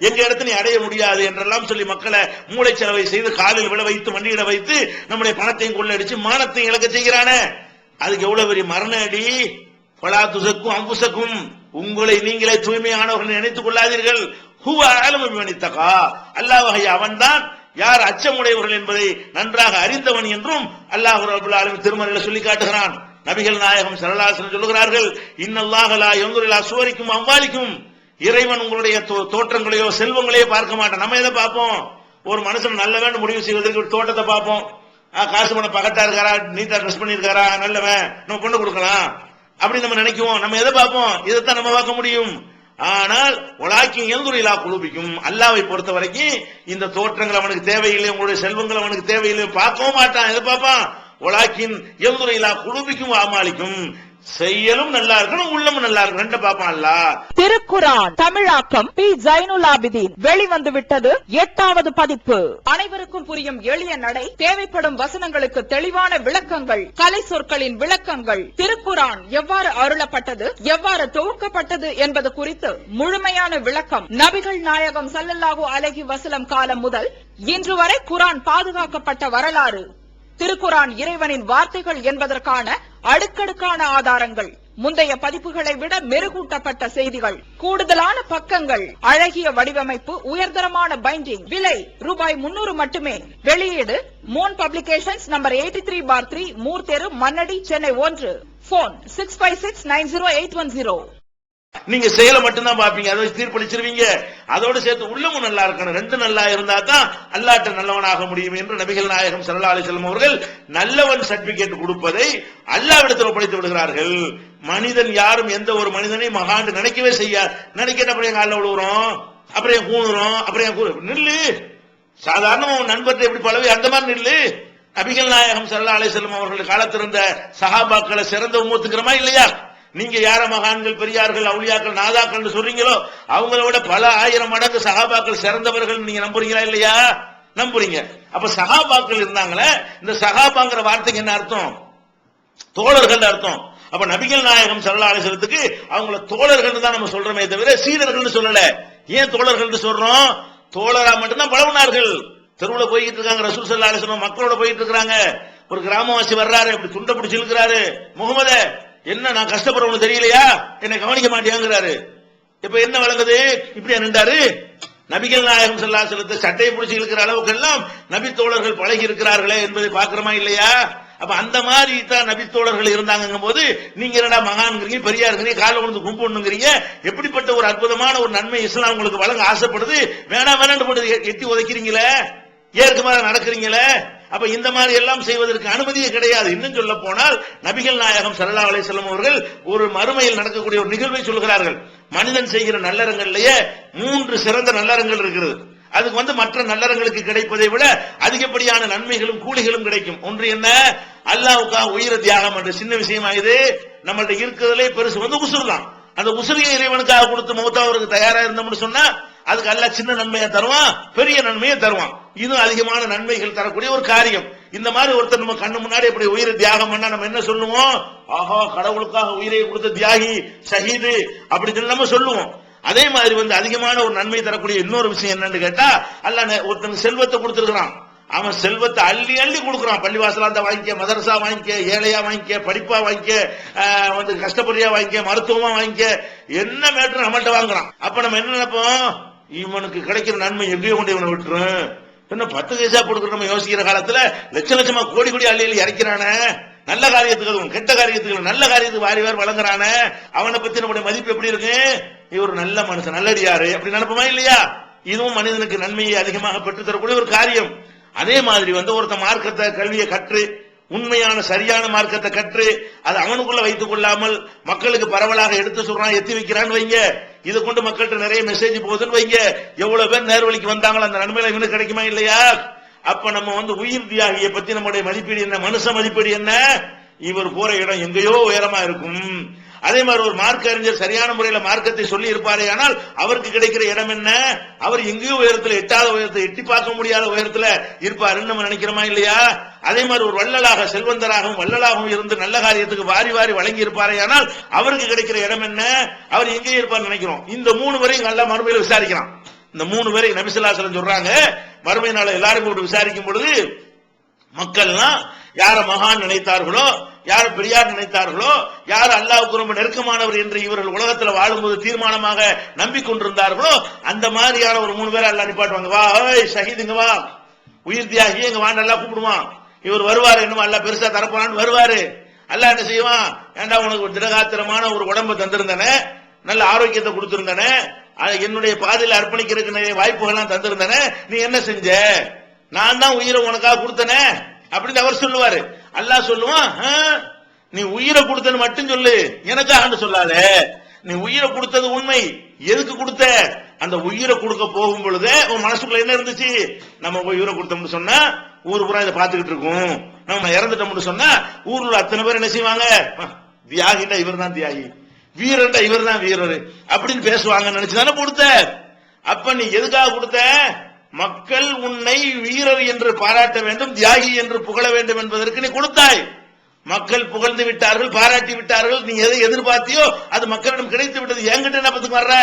எங்க இடத்துல நீ அடைய முடியாது என்றெல்லாம் சொல்லி மக்களை மூளை செலவை செய்து காலில் விழ வைத்து மண்டியிட வைத்து நம்முடைய பணத்தையும் கொள்ளடிச்சு மானத்தையும் இழக்க செய்கிறானே. அதுக்கு எவ்வளவு பெரிய மரண அடி. பலா துசக்கும் அம்புசக்கும், உங்களை நீங்களே தூய்மையானவர்கள் நினைத்துக் கொள்ளாதீர்கள். ஹுவ அலமு பிமன் இத்தகா, அல்லாஹ் அவன் தான் யார் அச்சமுடையவர்கள் என்பதை நன்றாக அறிந்தவன் என்றும் அல்லாஹ் ரப்பல் ஆலமீன் திருமறையில சொல்லி காட்டுகிறான். நபிகள் நாயகம் ஸல்லல்லாஹு அலைஹி வஸல்லம் சொல்கிறார்கள், இன்னல்லாஹ லா யன்துரு இலா சுவரிக்கும் அம்வாலிக்கும், இறைவன் உங்களுடைய தோற்றங்களையோ செல்வங்களையோ பார்க்க மாட்டான். நம்ம எதை பார்ப்போம்? ஒரு மனுஷன் நல்ல வேண்டும் முடிவு செய்வதற்கு ஒரு தோட்டத்தை பார்ப்போம். காசு பணம் பகட்டா இருக்காரா, நீட்டா ட்ரெஸ் பண்ணிருக்காரா, நல்லவன், நம்ம பொண்ணு கொடுக்கலாம் அப்படி நம்ம நினைக்குவோம். நம்ம எதை பார்ப்போம்? இதைத்தான் நம்ம பார்க்க முடியும். ஆனால் வலாக்கின் யன்துரு இலா குலூபிக்கும், அல்லாஹ்வை பொறுத்த வரைக்கும் இந்த தோற்றங்கள் அவனுக்கு தேவையில்லை, உங்களுடைய செல்வங்கள் அவனுக்கு தேவையில்லை, பார்க்கவும் மாட்டான். எதை பார்ப்பான்? வலாக்கின் யன்துரு இலா குலூபிக்கும் அமாலிக்கும், செயலும் நல்லா இருக்கணும், உள்ளமும் நல்லா இருக்கணும், ரெண்ட பாப்பான் அல்லாஹ். திருக்குரான் தமிழாக்கம் பி ஜைனுல் ஆபிதீன் வெளிவந்து விட்டது 8வது பதிப்பு. அனைவருக்கும் புரியும் எளிய நடை, தேவைப்படும் வசனங்களுக்கு தெளிவான விளக்கங்கள், கலை சொற்களின் விளக்கங்கள், திருக்குரான் எவ்வாறு அருளப்பட்டது, எவ்வாறு தொகுக்கப்பட்டது என்பது குறித்து முழுமையான விளக்கம், நபிகள் நாயகம் ஸல்லல்லாஹு அலைஹி வஸல்லம் காலம் முதல் இன்று வரை குரான் பாதுகாக்கப்பட்ட வரலாறு, திருக்குரான் இறைவனின் வார்த்தைகள் என்பதற்கான அடுக்கடுக்கான ஆதாரங்கள், முந்தைய பதிப்புகளை விட மெருகூட்டப்பட்ட செய்திகள், கூடுதலான பக்கங்கள், அழகிய வடிவமைப்பு, உயர்தரமான பைண்டிங். விலை ரூபாய் 300 மட்டுமே. வெளியீடு மூன் பப்ளிகேஷன்ஸ், நம்பர் 83/3, மூர் தெரு, மண்ணடி, சென்னை 1. போன் 65690810. நீங்க செயலை மட்டும்தான் பாப்பீங்க, அதை வச்சு தீர்ப்பளிச்சிருவீங்க. அதோடு சேர்த்து உள்ளமும் நல்லா இருக்கணும். ரெண்டு நல்லா இருந்தா தான் அல்லாஹ்ட்ட நல்லவனாக முடியும் என்று நபிகள் நாயகம் ஸல்லல்லாஹு அலைஹி வஸல்லம் அவர்கள் நல்லவன் சர்டிபிகேட் கொடுப்பதை அல்லாஹ்விடத்தில் ஒப்படைத்து விடுகிறார்கள். மனிதன் யாரும் எந்த ஒரு மனிதனை மகான் நினைக்கவே செய்ய நினைக்கிட்ட அப்புறம் எங்க அல்ல விழுவுறோம், அப்புறம் கூணுறோம், அப்புறம் நில்லு. சாதாரண நண்பர்கிட்ட எப்படி பழவி அந்த மாதிரி நில்லு. நபிகள் நாயகம் ஸல்லல்லாஹு அலைஹி வஸல்லம் அவர்கள் காலத்திருந்த சஹாபாக்களை சிறந்த உம்மத்துக்கிறமா இல்லையா? நீங்க யார மகான்கள், பெரியார்கள், அவுலியாக்கள், நாதாக்கள் சொல்றீங்களோ அவங்கள விட பல ஆயிரம் மடங்கு சஹாபாக்கள் சிறந்தவர்கள் நீங்க நம்புறீங்களா இல்லையா? நம்புறீங்க. அப்ப சஹாபாக்கள் இருந்தாங்களே, இந்த சஹாபாங்கிற வார்த்தைக்கு என்ன அர்த்தம்? தோழர்கள் அர்த்தம். அப்ப நபிகள் நாயகம் ஸல்லல்லாஹு அலைஹி வஸல்லத்துக்கு அவங்கள தோழர்கள் தான் நம்ம சொல்றோமே தவிர சீடர்கள் சொல்லல. ஏன் தோழர்கள் சொல்றோம்? தோழரா மட்டும்தான் பழகுனார்கள். தெருவுல போய்கிட்டு இருக்காங்க, ரசூல் ஸல்லல்லாஹு அலைஹி வஸல்லம் மக்களோட போயிட்டு இருக்காங்க. ஒரு கிராமவாசி வர்றாரு, அப்படி துண்டை பிடிச்சு இழுக்கிறாரு, முகமதே என்ன நான் கஷ்டப்படுறவனு தெரியலையா, என்னை கவனிக்க மாட்டேங்கிறாரு. இப்ப என்ன வழங்குது? இப்படியா நின்றாரு? நபிகள் நாயகம் ஸல்லல்லாஹு அலைஹி வஸல்லம் சட்டையை பிடிச்சி இருக்கிற அளவுக்கு எல்லாம் நபி தோழர்கள் பழகி இருக்கிறார்களே என்பதை பார்க்கிறோமா இல்லையா? அப்ப அந்த மாதிரி தான் நபி தோழர்கள் இருந்தாங்க போது நீங்க என்னடா மகான்ங்கிறீங்க, பெரியாருங்கிறீங்க, கால விழுந்து கும்பிடணுங்கிறீங்க. எப்படிப்பட்ட ஒரு அற்புதமான ஒரு நன்மை இஸ்லாம் உங்களுக்கு வழங்க ஆசைப்படுது, வேணா வேணாண்டு போட்டு எட்டி உதைக்கிறீங்களே, ஏற்கனவே நடக்கிறீங்களே. அப்ப இந்த மாதிரி எல்லாம் செய்வதற்கு அனுமதியே கிடையாது. இன்னும் சொல்ல போனால் நபிகள் நாயகம் ஸல்லல்லாஹு அலைஹி வஸல்லம் அவர்கள் ஒரு மறுமையில் நடக்கக்கூடிய ஒரு நிகழ்வை சொல்கிறார்கள். மனிதன் செய்கிற நல்லறங்கள்லயே 3 சிறந்த நல்லறங்கள் இருக்கிறது. அதுக்கு மற்ற நல்லறங்களுக்கு கிடைப்பதை விட அதிகப்படியான நன்மைகளும் கூலிகளும் கிடைக்கும். ஒன்று என்ன? அல்லாஹ்வுக்காக உயிரை தியாகம் என்ற சின்ன விஷயமா இது நம்மள்ட்ட இருக்கிறதுலே பெருசு உசுறு தான். அந்த உசுரியை இறைவனுக்காக கொடுத்து மௌத்தாவருக்கு தயாரா இருந்தோம்னு சொன்னா அதுக்கு அல்லாஹ் சின்ன நன்மையை தருவான், பெரிய நன்மையை தருவான். இது அதிகமான நன்மைகள் தரக்கூடிய ஒரு காரியம். இந்த மாதிரி ஒருத்தர் நம்ம கண்ணு முன்னாடி இப்படி உயிரை தியாகம் பண்ணா நம்ம என்ன சொல்லுவோம்? ஆஹா, கடவுளுக்காக உயிரை கொடுத்த தியாகி, ஷஹீது அப்படி சொல்லி நம்ம சொல்லுவோம். அதே மாதிரி அதிகமான ஒரு நன்மை தரக்கூடிய இன்னொரு விஷயம் என்னன்னு கேட்டா, அல்லாஹ் ஒருத்தன் செல்வத்தை கொடுத்திருக்கிறான். அவன் செல்வத்தை அள்ளி அள்ளி கொடுக்குறான். பள்ளிவாசலா வாங்கிக்க, மதரசா வாங்கிக்க, ஏழையா வாங்கிக்க, படிப்பா வாங்கிக்க, கஷ்டப்படியா வாங்கிக்க, மருத்துவமா வாங்கிக்க, என்ன மேட்டர் நம்மள்ட்ட வாங்குறான். அப்ப நம்ம என்ன நினைப்போம்? இவனுக்கு கிடைக்கிற நன்மை எங்கேயோ கொண்டு இவனை விட்டுரும். என்ன 10 பைசா கொடுக்குற நம்ம யோசிக்கிற காலத்துல லட்ச லட்சமா கோடி கோடி அள்ளி அள்ளி இறக்கிறானே. நல்ல காரியத்துக்கு, கெட்ட காரியத்துக்கு, நல்ல காரியத்துக்கு வாரி வாரி வழங்குறானே. அவனை பத்தி நம்முடைய மதிப்பு எப்படி இருக்கு? இவர் நல்ல மனுஷன், நல்லடியாரு அப்படி நினைப்போமா இல்லையா? இதுவும் மனிதனுக்கு நன்மையை அதிகமாக பெற்று தரக்கூடிய ஒரு காரியம். அதே மாதிரி ஒருத்த மார்க்கத்தை, கல்வியை கற்று, உண்மையான சரியான மார்க்கத்தை கற்று அது அவனுக்குள்ள வைத்துக் கொள்ளாமல் மக்களுக்கு பரவலாக எடுத்து சொல்றான், எத்தி வைக்கிறான்னு வைங்க. இது கொண்டு மக்கள்கிட்ட நிறைய மெசேஜ் போகுதுன்னு வைங்க. எவ்வளவு பேர் நேர்வழிக்கு வந்தாங்களோ அந்த நன்மையில இவனுக்கு கிடைக்குமா இல்லையா? அப்ப நம்ம உயிர் தியாகியை பத்தி நம்முடைய மதிப்பீடு என்ன? மனுஷ மதிப்பீடு என்ன? இவர் போற இடம் எங்கேயோ உயரமா இருக்கும். அதே மாதிரி ஒரு மார்க்க அறிஞர் சரியான முறையில மார்க்கத்தை சொல்லி இருப்பாரே, ஆனால் அவருக்கு கிடைக்கிற இடம் என்ன? அவர் எங்கேயோ உயரத்துல, எட்டாத உயரத்தை, எட்டி பார்க்க முடியாத உயரத்துல இருப்பாருன்னு நம்ம நினைக்கிறோமா இல்லையா? அதே மாதிரி ஒரு வள்ளலாக, செல்வந்தராகவும் வள்ளலாகவும் இருந்து நல்ல காரியத்துக்கு வாரி வாரி வழங்கி இருப்பாரே, ஆனால் அவருக்கு கிடைக்கிற இடம் என்ன? அவர் எங்கேயே இருப்பார் நினைக்கிறோம். இந்த 3 பேரையும் நல்ல மறுமையில விசாரிக்கிறான். இந்த 3 பேரை நபி ஸல்லல்லாஹு அலைஹி வஸல்லம் சொல்றாங்க, மறுமை நாள எல்லாரும் போட்டு விசாரிக்கும் பொழுது மக்கள்லாம் யார மகான் நினைத்தார்களோ, யார பெரியார் நினைத்தார்களோ, யார் அல்லாஹ்வுக்கு ரொம்ப நெருக்கமானவர் என்று இவர்கள் உலகத்தில் வாழும்போது தீர்மானமாக நம்பிக்கொண்டிருந்தார்களோ, அந்த மாதிரியான ஒரு 3 பேரை அல்லாஹ் நிப்பாட்டுவாங்க. வா ஷஹீதுங்க வா, உயிர் தியாகி எங்க வாண்டெல்லாம் கூப்பிடுவான். இவர் வருவாரு, என்னமோ அல்ல பெருசா தரப்போறான்னு வருவாரு. அல்லாஹ் என்ன செய்வான், ஏண்டா உனக்கு ஒரு திடகாத்திரமான ஒரு உடம்பை தந்திருந்தானே, நல்ல ஆரோக்கியத்தை கொடுத்திருந்தானே, என்னுடைய பாதையில அர்ப்பணிக்கிறதுக்கு வாய்ப்புகள்லாம் தந்திருந்தானே, நீ என்ன செஞ்ச? நான் தான் உயிரை உனக்காக கொடுத்தனே அப்படின்னு அவர் சொல்லுவாரு. அல்லாஹ் சொல்லுவான், நீ உயிரை கொடுத்தன்னு மட்டும் சொல்லு, எனக்காக சொல்லாத. நீ உயிரை கொடுத்தது உண்மை, எதுக்கு கொடுத்த? அந்த உயிரை கொடுக்க போகும் பொழுது உன் மனசுக்குள்ள என்ன இருந்துச்சு? நம்ம உயிரை கொடுத்தோம்னு சொன்னா ஊரு பூரா இதை பார்த்துக்கிட்டு இருக்கும், நம்ம இறந்துட்டோம்னு சொன்னா ஊர்ல அத்தனை பேர் என்ன செய்வாங்க, தியாகிட்டா இவர் தான் தியாகி, வீரன்டா இவர் தான் வீரர் அப்படின்னு பேசுவாங்க நினைச்சுதானே கொடுத்த. அப்ப நீ எதுக்காக கொடுத்த? மக்கள் உன்னை வீரர் என்று பாராட்ட வேண்டும், தியாகி என்று புகழ வேண்டும் என்பதற்கு நீ கொடுத்தாய். மக்கள் புகழ்ந்து விட்டார்கள், பாராட்டி விட்டார்கள், நீ எதை எதிர்பார்த்தியோ அது மக்களிடம் கிடைத்து விட்டது. என்கிட்ட என்ன பத்துக்கு வர்ற?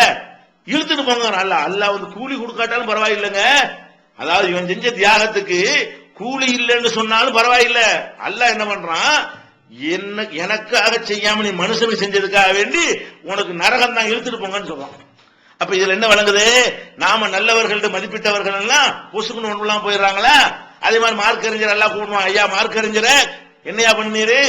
இழுத்துட்டு போங்க. அல்லாஹ் வந்து கூலி கொடுக்காட்டாலும் பரவாயில்லைங்க. அதாவது இவன் செஞ்ச தியாகத்துக்கு கூலி இல்லைன்னு சொன்னாலும் பரவாயில்லை. அல்லாஹ் என்ன பண்றான், எனக்காக செய்யாம நீ மனுஷனுக்கு செஞ்சதுக்காக வேண்டி உனக்கு நரகம் தான், இழுத்துட்டு போங்கன்னு சொல்றான். அப்ப இதுல என்ன வழங்குது? நாம நல்லவர்கள்ட்ட மதிப்பிட்டவர்கள் எல்லாம் பொசுக்குன்னு ஒண்ணுலாம் போயிடுறாங்களா? அதே மாதிரி மார்க்கறிஞர் எல்லாம் கூடுவான், ஐயா மார்க்கறிஞர் என்னையா பண்ணீரு?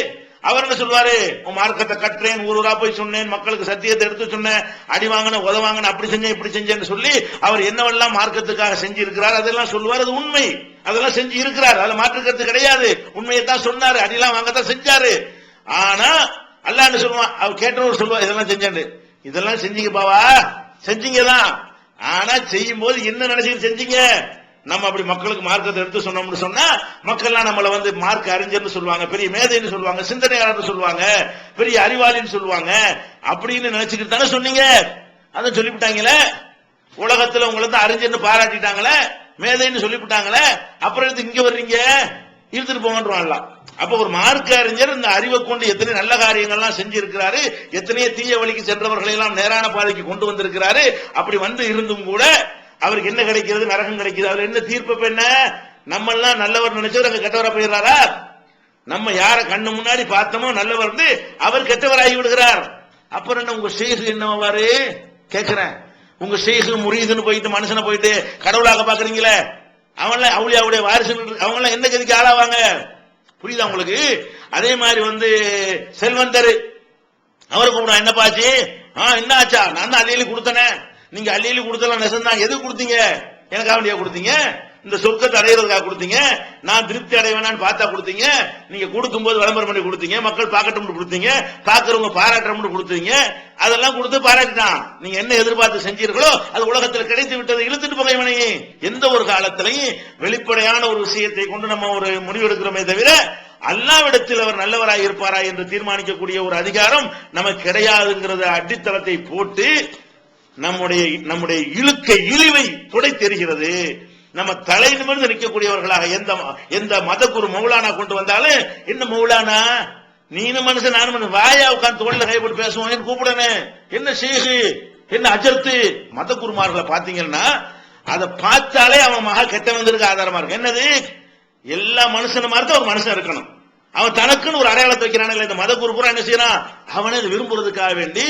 அவர் என்ன சொல்வாரு, உன் மார்க்கத்தை கட்டுறேன், ஊரூரா போய் சொன்னேன், மக்களுக்கு சத்தியத்தை எடுத்து சொன்னேன், அடி வாங்கின உத வாங்கின, அப்படி செஞ்சேன் இப்படி செஞ்சேன்னு சொல்லி அவர் என்னவெல்லாம் மார்க்கத்துக்காக செஞ்சு இருக்கிறார் அதெல்லாம் சொல்லுவார். அது உண்மை, அதெல்லாம் செஞ்சு இருக்கிறார், அதுல மாற்றுக்கிறது கிடையாது. உண்மையை தான் சொன்னாரு, அடியெல்லாம் வாங்கத்தான் செஞ்சாரு. ஆனா அல்லாஹ் என்ன சொல்லுவான், அவர் கேட்டவர் சொல்லுவா, இதெல்லாம் செஞ்சேன், இதெல்லாம் செஞ்சீங்க பாவா, செஞ்சீங்கதான். ஆனா செய்யும் போது என்ன நினைச்சு செஞ்சீங்க? நம்ம அப்படி மக்களுக்கு மார்க்கத்தை எடுத்து சொன்னோம்னு சொன்னா மக்கள்லாம் நம்மள வந்து மார்க் அறிஞர்னு சொல்லுவாங்க, பெரிய மேதைன்னு சொல்லுவாங்க, சிந்தனையாளர்னு சொல்லுவாங்க, பெரிய அறிவாளின்னு சொல்லுவாங்க அப்படின்னு நினைச்சுக்கிட்டு தானே சொன்னீங்க. அதான் சொல்லிவிட்டாங்களே, உலகத்துல உங்களை தான் அறிஞர்னு பாராட்டிட்டாங்களே, மேதைன்னு சொல்லிவிட்டாங்களே, அப்புறம் இங்க வர்றீங்க, இழுத்துட்டு போங்கன்றான்ல. அப்ப ஒரு மார்க்க அறிஞர் இந்த அறிவை கொண்டு எத்தனை நல்ல காரியங்கள்லாம் செஞ்சிருக்கிறாரு, எத்தனையோ தீய வழிக்கு சென்றவர்களை எல்லாம் நேரான பாதைக்கு கொண்டு வந்திருக்கிறாரு. அப்படி வந்து இருந்தும் கூட அவருக்கு என்ன கிடைக்கிறது? நரகம் கிடைக்கிறது. அவர் என்ன தீர்ப்பு? என்ன நம்ம எல்லாம் நல்லவர் நினைச்சவர் அங்க கெட்டவரா போயிடுறாரா? நம்ம யார கண்ணு முன்னாடி பார்த்தோமோ நல்லவர் அவர் கெட்டவராகி விடுகிறார். அப்புறம் என்ன உங்க ஷேக் என்னவாரு கேட்கிறேன், உங்க ஷேக் முரீதுன்னு போயிட்டு மனுஷனை போயிட்டு கடவுளாக பாக்குறீங்களே, அவன்ல அவுளியாவுடைய வாரிசுகள் அவங்க எல்லாம் என்ன கதிக்கு ஆளாவாங்க? புரியுதா உங்களுக்கு? அதே மாதிரி வந்து செல்வந்தர் அவருக்கு கூட என்ன பாச்சு, என்ன ஆச்சா, நான் தான் அள்ளியலி கொடுத்தனே, நீங்க அள்ளியலி கொடுத்தலாம் நெசந்தான், எது கொடுத்தீங்க? எனக்காக வேண்டியா கொடுத்தீங்க? இந்த சொர்க்கத்தை அடையிறதுக்காக கொடுத்தீங்க, நான் திருப்தி அடைவேனான்னு பார்த்தா கொடுத்தீங்க, நீங்க கொடுக்கும் போது விளம்பரம் பண்ணி கொடுத்தீங்க, மக்கள் பார்க்கட்டும் கொடுத்தீங்க, பார்க்கறவங்க பாராட்டணும் கொடுத்தீங்க, அதெல்லாம் கொடுத்து பாராட்டிட்டான். நீங்க என்ன எதிர்பார்த்து செஞ்சீர்களோ அது உலகத்தில் கிடைத்து விட்டது, இழுத்துட்டு போக இவனை. எந்த ஒரு காலத்திலையும் வெளிப்படையான ஒரு விஷயத்தை கொண்டு நம்ம ஒரு முடிவெடுக்கிறோமே தவிர அல்லாஹ்விடத்தில் அவர் நல்லவராக இருப்பாரா என்று தீர்மானிக்கக்கூடிய ஒரு அதிகாரம் நமக்கு கிடையாதுங்கிறத அடித்தளத்தை போட்டு நம்முடைய இழிவை துடை தெரிகிறது. நம்ம தலை நிமிர்ந்து நிற்கக்கூடியவர்களாக எந்த மத குரு மௌலானா கொண்டு வந்தாலும், என்ன மௌலானா நீனும் மனுஷன் நானும் மனுஷன், வாயா உட்கார்ந்து தோல்ல கைப்பட்டு பேசுவோம் கூப்பிடனே, என்ன ஷேகு என்ன அஜர்த்து. மத குருமார்களை பாத்தீங்கன்னா அதை பார்த்தாலே அவன் மகா கெட்டவங்க ஆதாரமா இருக்கு. என்னது? எல்லா மனுஷனுமா இருக்க ஒரு மனுஷன் இருக்கணும், அவன் தனக்குன்னு ஒரு அடையாளத்தை வைக்கிறான். இந்த மத குரு பூரா என்ன செய்யறான், அவனை விரும்புறதுக்காக வேண்டி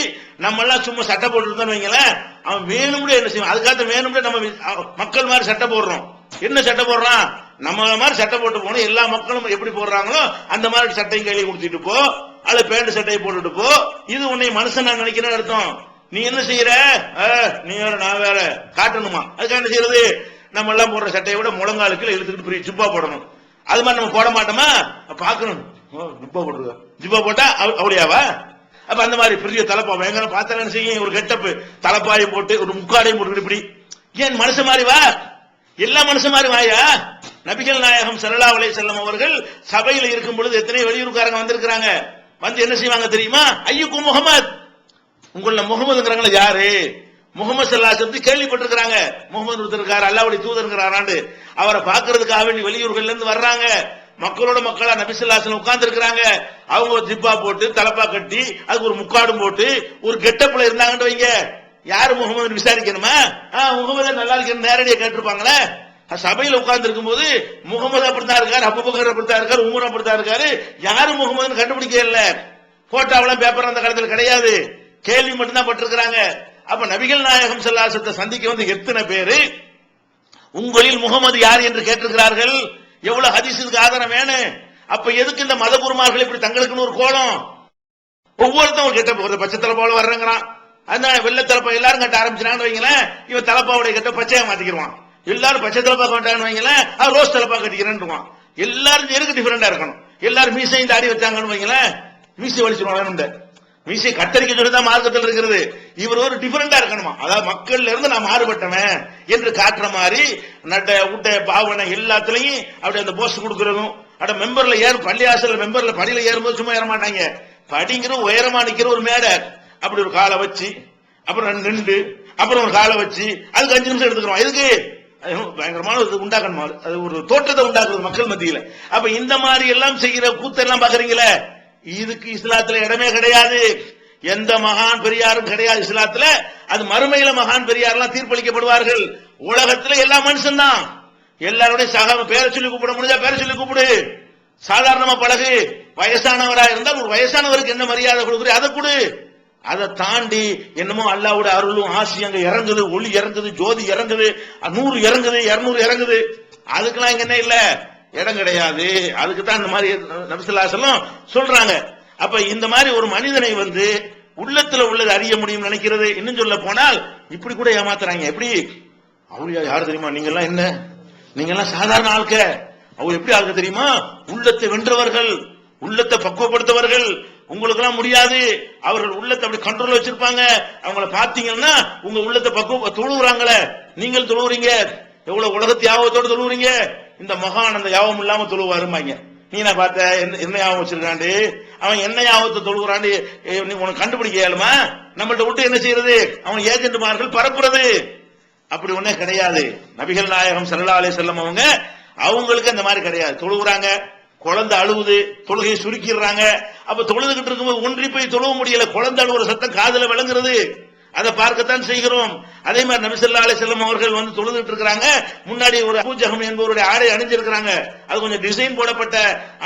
நம்ம எல்லாம் சும்மா சட்டை போட்டு வைங்களேன், அவன் வேணும்னு என்ன செய்வான், அதுக்காக வேணும்னு நம்ம மக்கள் மாதிரி சட்டை போடுறோம். என்ன சட்டை போடுறான்? நம்ம மாதிரி சட்டை போட்டு போனோம், எல்லா மக்களும் எப்படி போடுறாங்களோ அந்த மாதிரி சட்டையும் கையில கொடுத்துட்டு போ, அல்ல பேண்ட் சட்டையை போட்டுட்டு போ, இது உன்னை மனுஷன் நான் நினைக்கிறேன்னு அர்த்தம். நீ என்ன செய்யற, நீ வேற நான் வேற காட்டணுமா? அதுக்காக என்ன செய்யறது, நம்ம எல்லாம் போடுற சட்டையை விட முழங்காலுக்கு இழுத்துக்கிட்டு பெரிய ஜிப்பா போடணும். அது மாதிரி நம்ம போட மாட்டோமா? பாக்கணும், ஜிப்பா போட்டுருக்க, ஜிப்பா போட்டா அவளியாவா? அப்ப அந்த மாதிரி பெரிய தலப்பா பயங்கர பார்த்தா செய்யும், ஒரு கெட்டப்பு தலப்பாயும் போட்டு ஒரு முக்காடையும் போட்டு இப்படி, ஏன் மனுஷன் மாதிரி வா, எல்லா மனுஷன் மாதிரி வாயா. நபிகள் நாயகம் ஸல்லல்லாஹு அலைஹி வஸல்லம் அவர்கள் சபையில இருக்கும் பொழுது எத்தனை வெளியூர்காரங்க வந்திருக்கிறாங்க, வந்து என்ன செய்வாங்க தெரியுமா? ஐயுக்கும் முகமது, உங்கள முகமதுங்கிறாங்களா யாரு? முகமது ஸல்லல்லாஹு அலைஹி வஸல்லம் கேள்விப்பட்டிருக்கிறாங்க, முகமது ஒருத்தர் அல்லாஹ்வுடைய தூதர்ங்கிறாராண்டு. அவரை பார்க்கறதுக்காக வேண்டி வெளியூர்கள்ல இருந்து வர்றாங்க. மக்களோட மக்களா நபி ஸல்லல்லாஹு அலைஹி வஸல்லம் உட்கார்ந்து இருக்கிறாங்க. அவங்க ஜிப்பா போட்டு தலப்பா கட்டி அதுக்கு ஒரு முக்காடும் போட்டு ஒரு கெட்டப்புல இருந்தாங்கன்னு வைங்க, யாரு முகமது விசாரிக்கணுமா? முகமது நல்லா இருக்கு நேரடியா கேட்டிருப்பாங்களே. சபையில உட்கார்ந்து இருக்கும் போது முகமது அப்படித்தான் இருக்காரு, அபூபக்கர் அப்படித்தான் இருக்காரு, உமர் அப்படித்தான் இருக்காரு, யாரு முகமதுன்னு கண்டுபிடிக்க இல்ல. போட்டாவெல்லாம் பேப்பர் அந்த காலத்தில் கிடையாது, கேள்வி மட்டும்தான் பட்டிருக்கிறாங்க. அப்ப நபிகள் நாயகம் ஸல்லல்லாஹு அலைஹி வஸல்லம் சந்திக்க வந்து எத்தனை பேரு உங்களில் முகமது யார் என்று கேட்டிருக்கிறார்கள். எவ்வளவு ஹதீஸுக்கு ஆதாரம் வேணும். அப்ப எதுக்கு இந்த மத குருமார்கள் இப்படி தங்களுக்குன்னு ஒரு கோலம்? ஒவ்வொருத்தரும் கெட்ட பச்சை தலைப்பாவோட வர்றங்கிறான், அந்த வெள்ளை தலைப்பா எல்லாரும் கட்ட ஆரம்பிச்சான்னு வைங்களேன், இவன் தலைப்பாவுடைய கட்ட பச்சையா மாத்திக்கிறான். எல்லாரும் பச்சை தலைப்பா கட்டான்னு வைங்களேன், ரோஸ் தலைப்பா கட்டிக்கிறேன். எல்லாரும் எதுக்கு டிஃபரெண்டா இருக்கணும்? எல்லாரும் மீசை தாடி வச்சாங்கன்னு வைங்களேன், மீசை வலிச்சிருவாங்க. மீசை கத்தரிக்க சொல்லிதான் மார்க்கத்தில் இருக்கிறது. இவர் ஒரு டிஃபரெண்டா இருக்கணுமா, அதாவது மக்கள்ல இருந்து நான் மாறுபட்டவன் என்று காட்டுற மாதிரி நட்ட ஊட்ட பாவனை எல்லாத்துலயும் அப்படி அந்த போஸ்ட் கொடுக்கறதும். அட மெம்பர்ல ஏறும், பள்ளியாசல மெம்பர்ல படியில ஏறும்போது சும்மா ஏற மாட்டாங்க, படிங்கிற உயரமா நிக்கிற ஒரு மேடை, அப்படி ஒரு காலை வச்சு அப்புறம் நின்று அப்புறம் ஒரு காலை வச்சு அதுக்கு 5 நிமிஷம் எடுத்துக்கிறோம். எதுக்கு? பயங்கரமான உண்டாக்கணுமா, அது ஒரு தோற்றத்தை உண்டாக்குறது மக்கள் மத்தியில. அப்ப இந்த மாதிரி எல்லாம் செய்கிற கூத்தெல்லாம் பாக்குறீங்களே, இதுக்கு இஸ்லாத்துல இடமே கிடையாது. எந்த மகான் பெரியாரும் கிடையாது இஸ்லாத்துல. அது மறுமையில மகான் பெரியார் எல்லாம் தீர்ப்பளிக்கப்படுவார்கள். உலகத்துல எல்லா மனுஷன் தான், எல்லாருடைய சக பேரை சொல்லி கூப்பிட முடிஞ்சா பேரை சொல்லி கூப்பிடு, சாதாரணமா பழகு. வயசானவரா இருந்தால் ஒரு வயசானவருக்கு என்ன மரியாதை கொடுக்குற அதை கொடு. அதை தாண்டி என்னமோ அல்லாஹ்வோட அருளும் ஆசி அங்க இறங்குது, ஒளி இறங்குது, ஜோதி இறங்குது, 100 இறங்குது, 200 இறங்குது, அதுக்கெல்லாம் இங்க என்ன இல்ல, இடம் கிடையாது. அதுக்கு தான் இந்த மாதிரி நபி ஸல்லல்லாஹு அலைஹி வஸல்லம் சொல்றாங்க. அப்ப இந்த மாதிரி ஒரு மனிதனை உள்ளத்துல உள்ளது அறிய முடியும் நினைக்கிறது. இன்னும் சொல்ல போனால் இப்படி கூட ஏமாத்துறாங்க. எப்படி? அவளியா யாரு தெரியுமா, நீங்க எல்லாம் என்ன, நீங்க எல்லாம் சாதாரண ஆட்க, அவங்க எப்படி ஆளுக்க தெரியுமா, உள்ளத்தை வென்றவர்கள், உள்ளத்தை பக்குவப்படுத்தவர்கள், உங்களுக்கு எல்லாம் முடியாது. அவர்கள் உள்ளத்தை அப்படி கண்ட்ரோல் வச்சிருப்பாங்க. அவங்கள பாத்தீங்கன்னா உங்க உள்ளத்தை பக்குவ தொழுவுறாங்களே, நீங்கள் தொழுவுறீங்க, எவ்வளவு உலகத்து யாபத்தோடு தொழுவுறீங்க. இந்த மகான் அந்த யாபம் இல்லாம தொழுவாருமாங்க. நீ நான் பார்த்த என்ன யாபம் வச்சிருக்காண்டு, அவன் என்ன யாபத்தை தொழுகிறாண்டு உனக்கு கண்டுபிடிக்க இயலுமா? நம்மள்ட்ட விட்டு என்ன செய்யறது? அவன் ஏஜென்ட்மார்கள் பரப்புறது. அப்படி ஒண்ணே கிடையாது. நபிகள் நாயகம் ஸல்லல்லாஹு அலைஹி வஸல்லம் அவங்களுக்கு அந்த மாதிரி கிடையாது. தொழுகிறாங்க, குழந்தை அழுவுது, தொழுகையை சுருக்கிடுறாங்க. அப்ப தொழுதுகிட்டு இருக்கும்போது ஒன்றி போய் தொழுவ முடியல, குழந்தை அழுவுற சத்தம் காதுல விளங்குறது, அதை பார்க்கத்தான் செய்கிறோம். அதே மாதிரி நபி ஸல்லல்லாஹு அலைஹி வஸல்லம் அவர்கள் தொழுதுட்டு இருக்காங்க, முன்னாடி ஒரு அபூ ஜஹம் என்பவருடைய ஆடை அணிஞ்சிருக்கிறாங்க. அது கொஞ்சம் டிசைன் போடப்பட்ட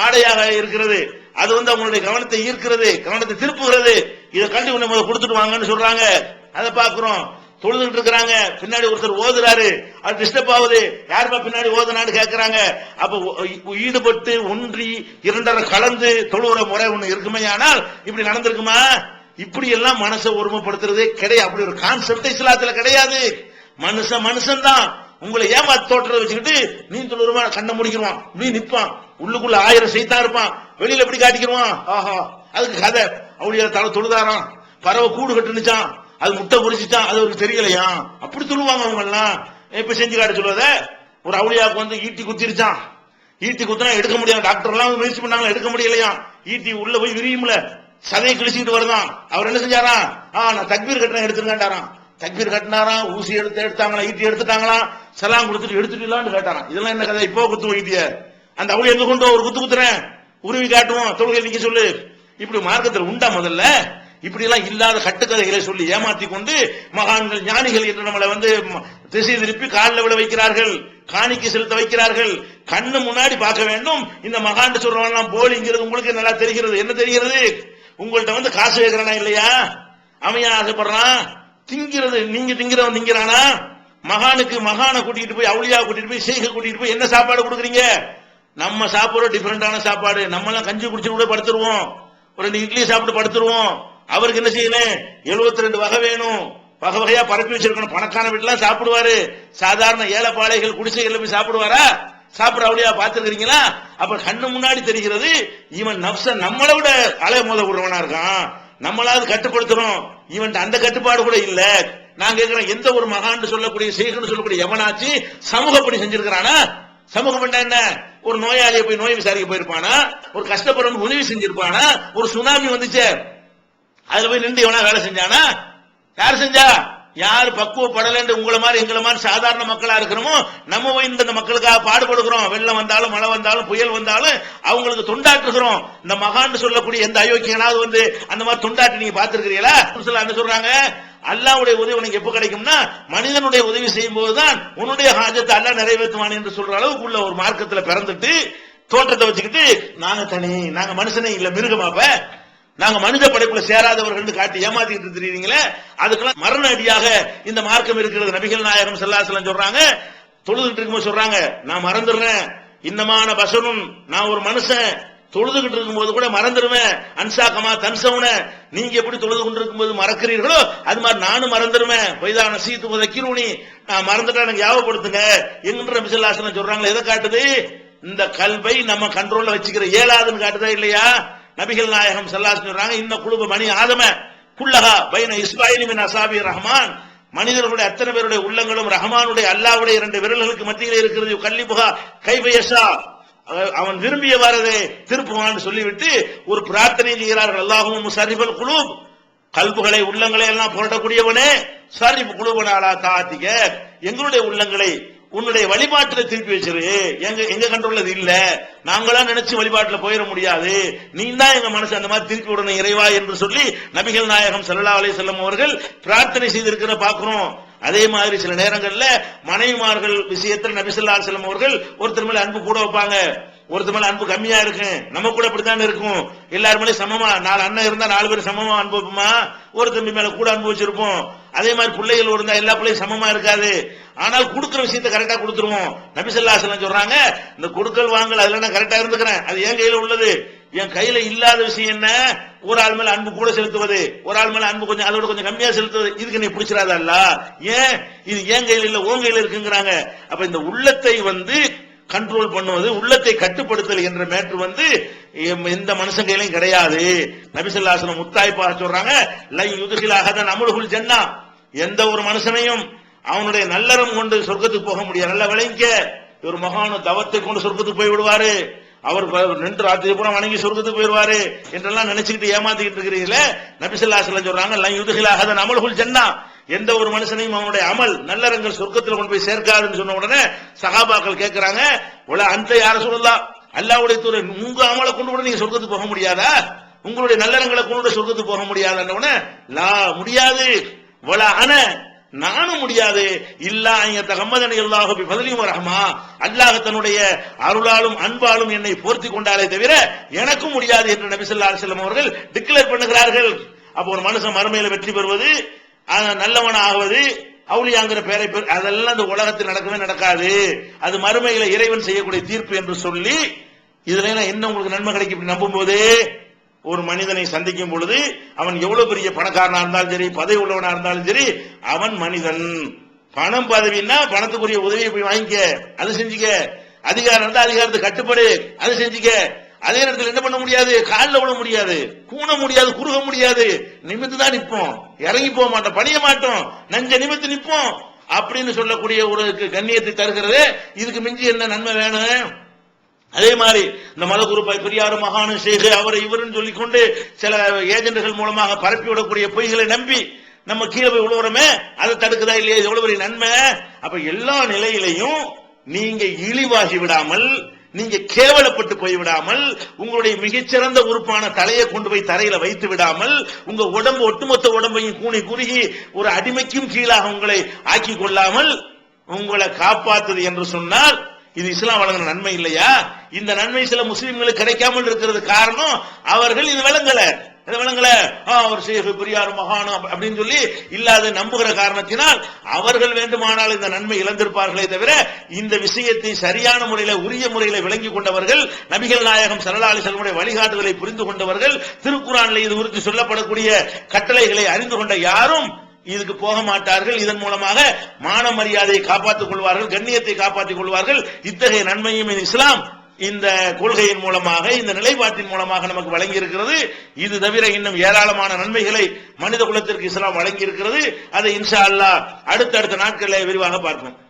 ஆடையாக இருக்கிறது. அது அவங்களுடைய கவனத்தை ஈர்க்கிறது, கவனத்தை திருப்புகிறது. இதை கண்டு உன்னை கொடுத்துட்டு வாங்கன்னு சொல்றாங்க. அதை பாக்குறோம். தொழுதுட்டு இருக்கிறாங்க, பின்னாடி ஒருத்தர் ஓதுறாரு, அது டிஸ்டர்ப் ஆகுது. யாருப்பா பின்னாடி ஓதுனான்னு கேட்கிறாங்க. அப்ப ஈடுபட்டு ஒன்றி இரண்டரை கலந்து தொழுகிற முறை ஒண்ணு இருக்குமே, ஆனால் இப்படி நடந்திருக்குமா? இப்படி எல்லாம் மனசை ஒருமைப்படுத்துறதே கிடையாது. அப்படி ஒரு கான்செப்ட் இஸ்லாத்துல கிடையாது. மனுஷன் தான். உங்களை ஏமாத்து தோற்றத்தை வச்சுக்கிட்டு நீ தொழுமா கண்ணை முடிக்கிறான், நீ நிப்பான், உள்ளுக்குள்ள 1000 சைத்தான் இருப்பான், வெளியில எப்படி காட்டிக்கிறான். ஆஹா, அதுக்கு கதை. அவளியா தலை தொழுதாராம், பறவை கூடு கட்டுனுச்சான், அது முட்டை பொறிச்சுட்டான், அது அவருக்கு தெரியலையா, அப்படி சொல்லுவாங்க அவங்க எல்லாம். இப்ப செஞ்சு காட்ட சொல்லுவத, ஒரு அவுளியாவுக்கு ஈட்டி குத்திருச்சான், ஈட்டி குத்தினா எடுக்க முடியாது, டாக்டர் எல்லாம் முயற்சி பண்ணாங்க, எடுக்க முடியலையா, ஈட்டி உள்ள போய் விரியும்ல, சதையை கிழிச்சுக்கிட்டு வருதான். அவர் என்ன செஞ்சாரா, நான் தக்பீர் கட்டின எடுத்துருக்காண்டாராம். தக்பீர் கட்டினாராம், ஊசி எடுத்தாங்களா, ஈட்டி எடுத்துட்டாங்களா, சலாம் கொடுத்துட்டு எடுத்துட்டு கேட்டாராம். இதெல்லாம் என்ன கதை? இப்போ குத்து வைத்திய அந்த அவளி எங்க கொண்டு ஒரு குத்து குத்துறேன், உருவி காட்டுவோம், தொழுகை நிக்க சொல்லு. இப்படி மார்க்கத்தில் உண்டா? முதல்ல இப்படி எல்லாம் இல்லாத கட்டுக்கதைகளை சொல்லி ஏமாத்தி கொண்டு மகான்கள் ஞானிகள் என்று நம்மளை திசை திருப்பி காலில் விட வைக்கிறார்கள், காணிக்கை செலுத்த வைக்கிறார்கள். கண்ணு முன்னாடி பார்க்க வேண்டும். இந்த மகான் சொல்றவன் போலிங்கிறது உங்களுக்கு நல்லா தெரிகிறது. என்ன தெரிகிறது? உங்கள்கிட்ட காசு வைக்கிறானா இல்லையா, அவன் ஆசைப்படுறான் திங்கிறது, நீங்க திங்கிறவன் திங்கிறானா? மகானை கூட்டிட்டு போய், அவுளியா கூட்டிட்டு போய், ஷேக கூட்டிட்டு போய் என்ன சாப்பாடு கொடுக்குறீங்க? நம்ம சாப்பிடுற டிஃபரெண்டான சாப்பாடு. நம்ம எல்லாம் கஞ்சி குடிச்சு கூட படுத்துருவோம், ஒரு 2 இட்லி சாப்பிட்டு படுத்துருவோம். அவருக்கு என்ன செய்யணும்? 72 வகை வேணும், வகை வகையா பரப்பி வச்சிருக்கணும். பணக்கான வீட்டுலாம் சாப்பிடுவாரு, சாதாரண ஏழைப்பாளைகள் குடிசைகள் போய் சாப்பிடுவாரா? சாப்பிட அவளியா பார்த்திருக்கீங்களா? அப்ப கண்ணு முன்னாடி தெரிகிறது இவன் நப்ச நம்மளை விட அலை மோத விடுறவனா இருக்கான், நம்மளாவது கட்டுப்படுத்தணும். இவன் அந்த கட்டுப்பாடு கூட இல்ல. நான் கேட்கிறேன், எந்த ஒரு மகான் சொல்லக்கூடிய செய்கன்னு சொல்லக்கூடிய எவனாச்சு சமூகப்படி செஞ்சிருக்கிறானா? சமூகம் என்ன? ஒரு நோயாளியை போய் நோய் விசாரிக்க போயிருப்பானா? ஒரு கஷ்டப்படுறவங்க உதவி செஞ்சிருப்பானா? ஒரு சுனாமி வந்துச்சு, அதுல போய் நின்று எவனா வேலை செஞ்சானா? யார் செஞ்சா? யாரு பக்குவப்படல உங்களை மாதிரி எங்களை மாதிரி சாதாரண மக்களா இருக்கிறோமோ நம்ம போய் இந்த மக்களுக்காக பாடுபடுகிறோம். வெள்ளம் வந்தாலும் மழை வந்தாலும் புயல் வந்தாலும் அவங்களுக்கு தொண்டாற்றுகிறோம். இந்த மகான் சொல்லக்கூடிய எந்த அயோக்கியனாவது அந்த மாதிரி தொண்டாற்றி நீங்க பாத்துருக்கிறீங்களா? என்ன சொல்றாங்க? அல்லாஹ்வுடைய உதவி உனக்கு எப்ப கிடைக்கும்னா மனிதனுடைய உதவி செய்யும் போதுதான் உன்னுடைய ஹாஜத்தை அல்லாஹ் நிறைவேற்றுவான் என்று சொல்ற அளவுக்கு உள்ள ஒரு மார்க்கத்துல பிறந்துட்டு தோற்றத்தை வச்சுக்கிட்டு நாங்க தனி, நாங்க மனுஷனே இல்ல மிருகமாப்ப, நாங்க மனித படைப்புல சேராதவர்கள் காட்டி ஏமாத்திட்டு தெரியுறீங்களே, அதுக்கெல்லாம் மரண அடியாக இந்த மார்க்கம் இருக்கிறது. நபிகள் நாயகம் ஸல்லல்லாஹு அலைஹி வஸல்லம் சொல்றாங்க, தொழுதுகிட்டு இருக்கும்போது சொல்றாங்க, நான் மறந்துடுறேன், இன்னமான பசனும், நான் ஒரு மனுஷன், தொழுதுகிட்டு இருக்கும்போது கூட மறந்துடுவேன். அன்சாக்கமா தன்சவுன, நீங்க எப்படி தொழுது கொண்டிருக்கும் போது மறக்கிறீர்களோ அது மாதிரி நானும் மறந்துடுவேன். பொய்தான சீத்து உதக்கிருணி, நான் மறந்துட்டா எனக்கு ஞாபகப்படுத்துங்க என்கின்ற நபி ஸல்லல்லாஹு அலைஹி வஸல்லம் சொல்றாங்களே. எதை காட்டுது? இந்த கல்வை நம்ம கண்ட்ரோல்ல வச்சுக்கிற இயலாதுன்னு காட்டுதா இல்லையா? நபிகள் நாயகம் ஸல்லல்லாஹு அலைஹி சொல்றாங்க, இந்த குழுப மணி ஆதம குல்லஹா பைன இஸ்மாயில் மின் அஸாபி ரஹ்மான், மனிதர்களுடைய அத்தனை பேருடைய உள்ளங்களும் ரஹ்மானுடைய அல்லாஹ்வுடைய 2 விரல்களுக்கு மத்தியில் இருக்கிறது. கல்லிபுகா கைபயஷா, அவன் விரும்பியவாறதை திருப்புவான்னு சொல்லிவிட்டு ஒரு பிரார்த்தனை செய்கிறார்கள். அல்லாஹும் முஸர்ரிஃபல் குலூப், கல்புகளை உள்ளங்களை எல்லாம் புரட்டக்கூடியவனே, ஸர்ரிஃப் குலூபனா தாஅத்திக, எங்களுடைய உள்ளங்களை உன்னுடைய வழிபாட்டுல திருப்பி வச்சிரு. எங்க கண்ட்ரோல்ல இது இல்ல, நாங்களா நினைச்சு வழிபாட்டுல போயிட முடியாது, நீ தான் எங்க மனசு அந்த மாதிரி திருப்பி விடணும் இறைவா என்று சொல்லி நபிகள் நாயகம் ஸல்லல்லாஹு அலைஹி வஸல்லம் அவர்கள் பிரார்த்தனை செய்திருக்கிற பாக்குறோம். அதே மாதிரி சில நேரங்கள்ல மனைவிமார்கள் விஷயத்தில் நபி ஸல்லல்லாஹு அலைஹி வஸல்லம் அவர்கள் ஒருத்தர் மேல அன்பு கூட வைப்பாங்க, ஒருத்தர் மேல அன்பு கம்மியா இருக்கு. நம்ம கூட அப்படித்தான் இருக்கும், எல்லாரும் மேலே சமமா, 4 அண்ணன் இருந்தா 4 பேர் சமமா அன்பு வைப்போமா? ஒரு தம்பி மேல கூட அன்பு வச்சிருப்போம். அதே மாதிரி பிள்ளைகள் இருந்தா எல்லா பிள்ளையும் சமமா இருக்காது. ஆனால் கொடுக்கிற விஷயத்தை கரெக்டா கொடுத்துருவோம். நபி ஸல்லல்லாஹு அலைஹி வஸல்லம் சொல்றாங்க, இந்த கொடுக்கல் வாங்கல் அதுல நான் கரெக்டா இருந்துக்கிறேன், அது என் கையில உள்ளது. என் கையில இல்லாத விஷயம் என்ன? ஒரு ஆள் மேல அன்பு கூட செலுத்துவது, ஒரு ஆள் மேல அன்பு கொஞ்சம் அதோட கொஞ்சம் கம்மியா செலுத்துவது, இதுக்கு நீ பிடிச்சிடாதல்ல. ஏன்? இது என் கையில இல்ல, உன் கையில இருக்குங்கிறாங்க. அப்ப இந்த உள்ளத்தை கண்ட்ரோல் பண்ணுவது, உள்ளத்தை கட்டுப்படுத்தல் என்ற மேற்று எந்த மனுஷன் கையிலும் கிடையாது. நபி ஸல்லல்லாஹு அலைஹி வஸல்லம் முத்தாய்ப்பாக சொல்றாங்க, லை யுத்கில் அஹதன் அமலுல் ஜன்னah, எந்த ஒரு மனுஷனையும் அவனுடைய நல்லறம் கொண்டு சொர்க்கத்துக்கு போக முடியாது. நல்லா விளங்கிக்க, ஒரு மகான தவத்தை கொண்டு சொர்க்கத்துக்கு போய் விடுவாரு, அவர் நின்று ராத்திரி பூரா வணங்கி சொர்க்கத்துக்கு போயிடுவாரு என்றெல்லாம் நினைச்சுக்கிட்டு ஏமாத்திக்கிட்டு இருக்கிறீங்களே. நபி ஸல்லல்லாஹு அலைஹி வஸல்லம் சொல்றாங்க, லை யுத்கில் அஹதன் அமலுல் ஜன்னah, எந்த ஒரு மனுஷனையும் அவனுடைய அமல் நல்லறங்கள் சொர்க்கத்தில் கொண்டு போய் சேர்க்காதுன்னு சொன்ன உடனே சஹாபாக்கள் கேட்கிறாங்க, அந்த யார சொல்லலாம், அல்லாஹ்வுடைய தூதர், உங்க அமலை கொண்டு கூட நீங்க சொர்க்கத்துக்கு போக முடியாதா? உங்களுடைய நல்லறங்களை கொண்டு சொர்க்கத்துக்கு போக முடியாதுன்ன உடனே, லா முடியாது, வலா அன நானும் முடியாது, இல்லா தகம்மதனி அல்லாஹு பி ஃபத்லிஹி வ ரஹ்மா, அல்லாஹ் தன்னுடைய அருளாலும் அன்பாலும் என்னை போர்த்தி கொண்டாலே தவிர எனக்கும் முடியாது என்று நபி ஸல்லல்லாஹு அலைஹி வஸல்லம் அவர்கள் டிக்ளேர் பண்ணுகிறார்கள். அப்போ ஒரு மனுஷன் மறுமையில வெற்றி பெறுவது, நல்லவன் ஆகுவது, அவுலியாங்கிற பேரை அதெல்லாம் இந்த உலகத்தில் நடக்கவே நடக்காது, அது மறுமையில இறைவன் செய்யக்கூடிய தீர்ப்பு என்று சொல்லி, இதுல என்ன உங்களுக்கு நன்மை கிடைக்கும் இப்படி நம்பும் போது? ஒரு மனிதனை சந்திக்கும் பொழுது அவன் எவ்வளவு பெரிய பணக்காரனா இருந்தாலும் சரி, பதவி உள்ளவனா இருந்தாலும் சரி, அவன் மனிதன். பணம் பதவின்னா பணத்துக்குரிய உதவியை போய் வாங்கிக்க, அது செஞ்சுக்க. அதிகாரம் இருந்தா அதிகாரத்துக்கு கட்டுப்படு, அது செஞ்சுக்க. அதே நேரத்தில் என்ன பண்ண முடியாது? காலில் விட முடியாது, கூண முடியாது, குறுக முடியாது, நிமித்து தான் நிற்போம், இறங்கி போக மாட்டோம், பணிய மாட்டோம், நஞ்ச நிமித்து நிற்போம் அப்படின்னு சொல்லக்கூடிய ஒரு கண்ணியத்தை தருகிறது. இதுக்கு மிஞ்சி என்ன நன்மை வேணும்? அதே மாதிரி இந்த மத குரூப்பை பெரியார் மகானு ஷேக் அவர் இவருன்னு சொல்லிக்கொண்டு சில ஏஜென்ட்கள் மூலமாக பரப்பி விடக்கூடிய பொய்களை நம்பி நம்ம கீழே போய் விழுவுறோமே, அதை தடுக்குதா இல்லையா? எவ்வளவு பெரிய நன்மை! அப்ப எல்லா நிலையிலையும் நீங்க இழிவாகி விடாமல், நீங்க கேவலப்பட்டு போய்விடாமல், உங்களுடைய மிகச்சிறந்த உறுப்பான தலையை கொண்டு போய் தரையில வைத்து விடாமல், உங்க உடம்பு ஒட்டுமொத்த உடம்பையும் கூனி குறுகி ஒரு அடிமைக்கும் கீழாக உங்களை ஆக்கி கொள்ளாமல் உங்களை காப்பாற்றுது என்று சொன்னால் இது இஸ்லாம் வழங்கின நன்மை இல்லையா? இந்த நன்மை சில முஸ்லிம்களுக்கு கிடைக்காமல் இருக்கிறது காரணம் அவர்கள் இது விளங்கல. அவர் ஷேக் பெரியார் மகான் அப்படின்னு சொல்லி இல்லாத நம்புகிற காரணத்தினால் அவர்கள் வேண்டுமானால் இந்த நன்மை இழந்திருப்பார்களே தவிர, இந்த விஷயத்தை சரியான முறையில உரிய முறையில விளங்கி கொண்டவர்கள், நபிகள் நாயகம் ஸல்லல்லாஹு அலைஹி வஸல்லம் வழிகாட்டுதலை புரிந்து கொண்டவர்கள், திருக்குர்ஆனில் இது குறித்து சொல்லப்படக்கூடிய கட்டளைகளை அறிந்து கொண்ட யாரும் இதுக்கு போக மாட்டார்கள். இதன் மூலமாக மான மரியாதையை காப்பாற்றிக் கொள்வார்கள், கண்ணியத்தை காப்பாற்றிக் கொள்வார்கள். இத்தகைய நன்மையும் இஸ்லாம் இந்த கொள்கையின் மூலமாக, இந்த நிலைப்பாட்டின் மூலமாக நமக்கு வழங்கி இருக்கிறது. இது தவிர இன்னும் ஏராளமான நன்மைகளை மனித குலத்திற்கு இஸ்லாம் வழங்கி இருக்கிறது. அதை இன்ஷா அல்லாஹ் அடுத்தடுத்த நாட்களில் விரிவாக பார்ப்போம்.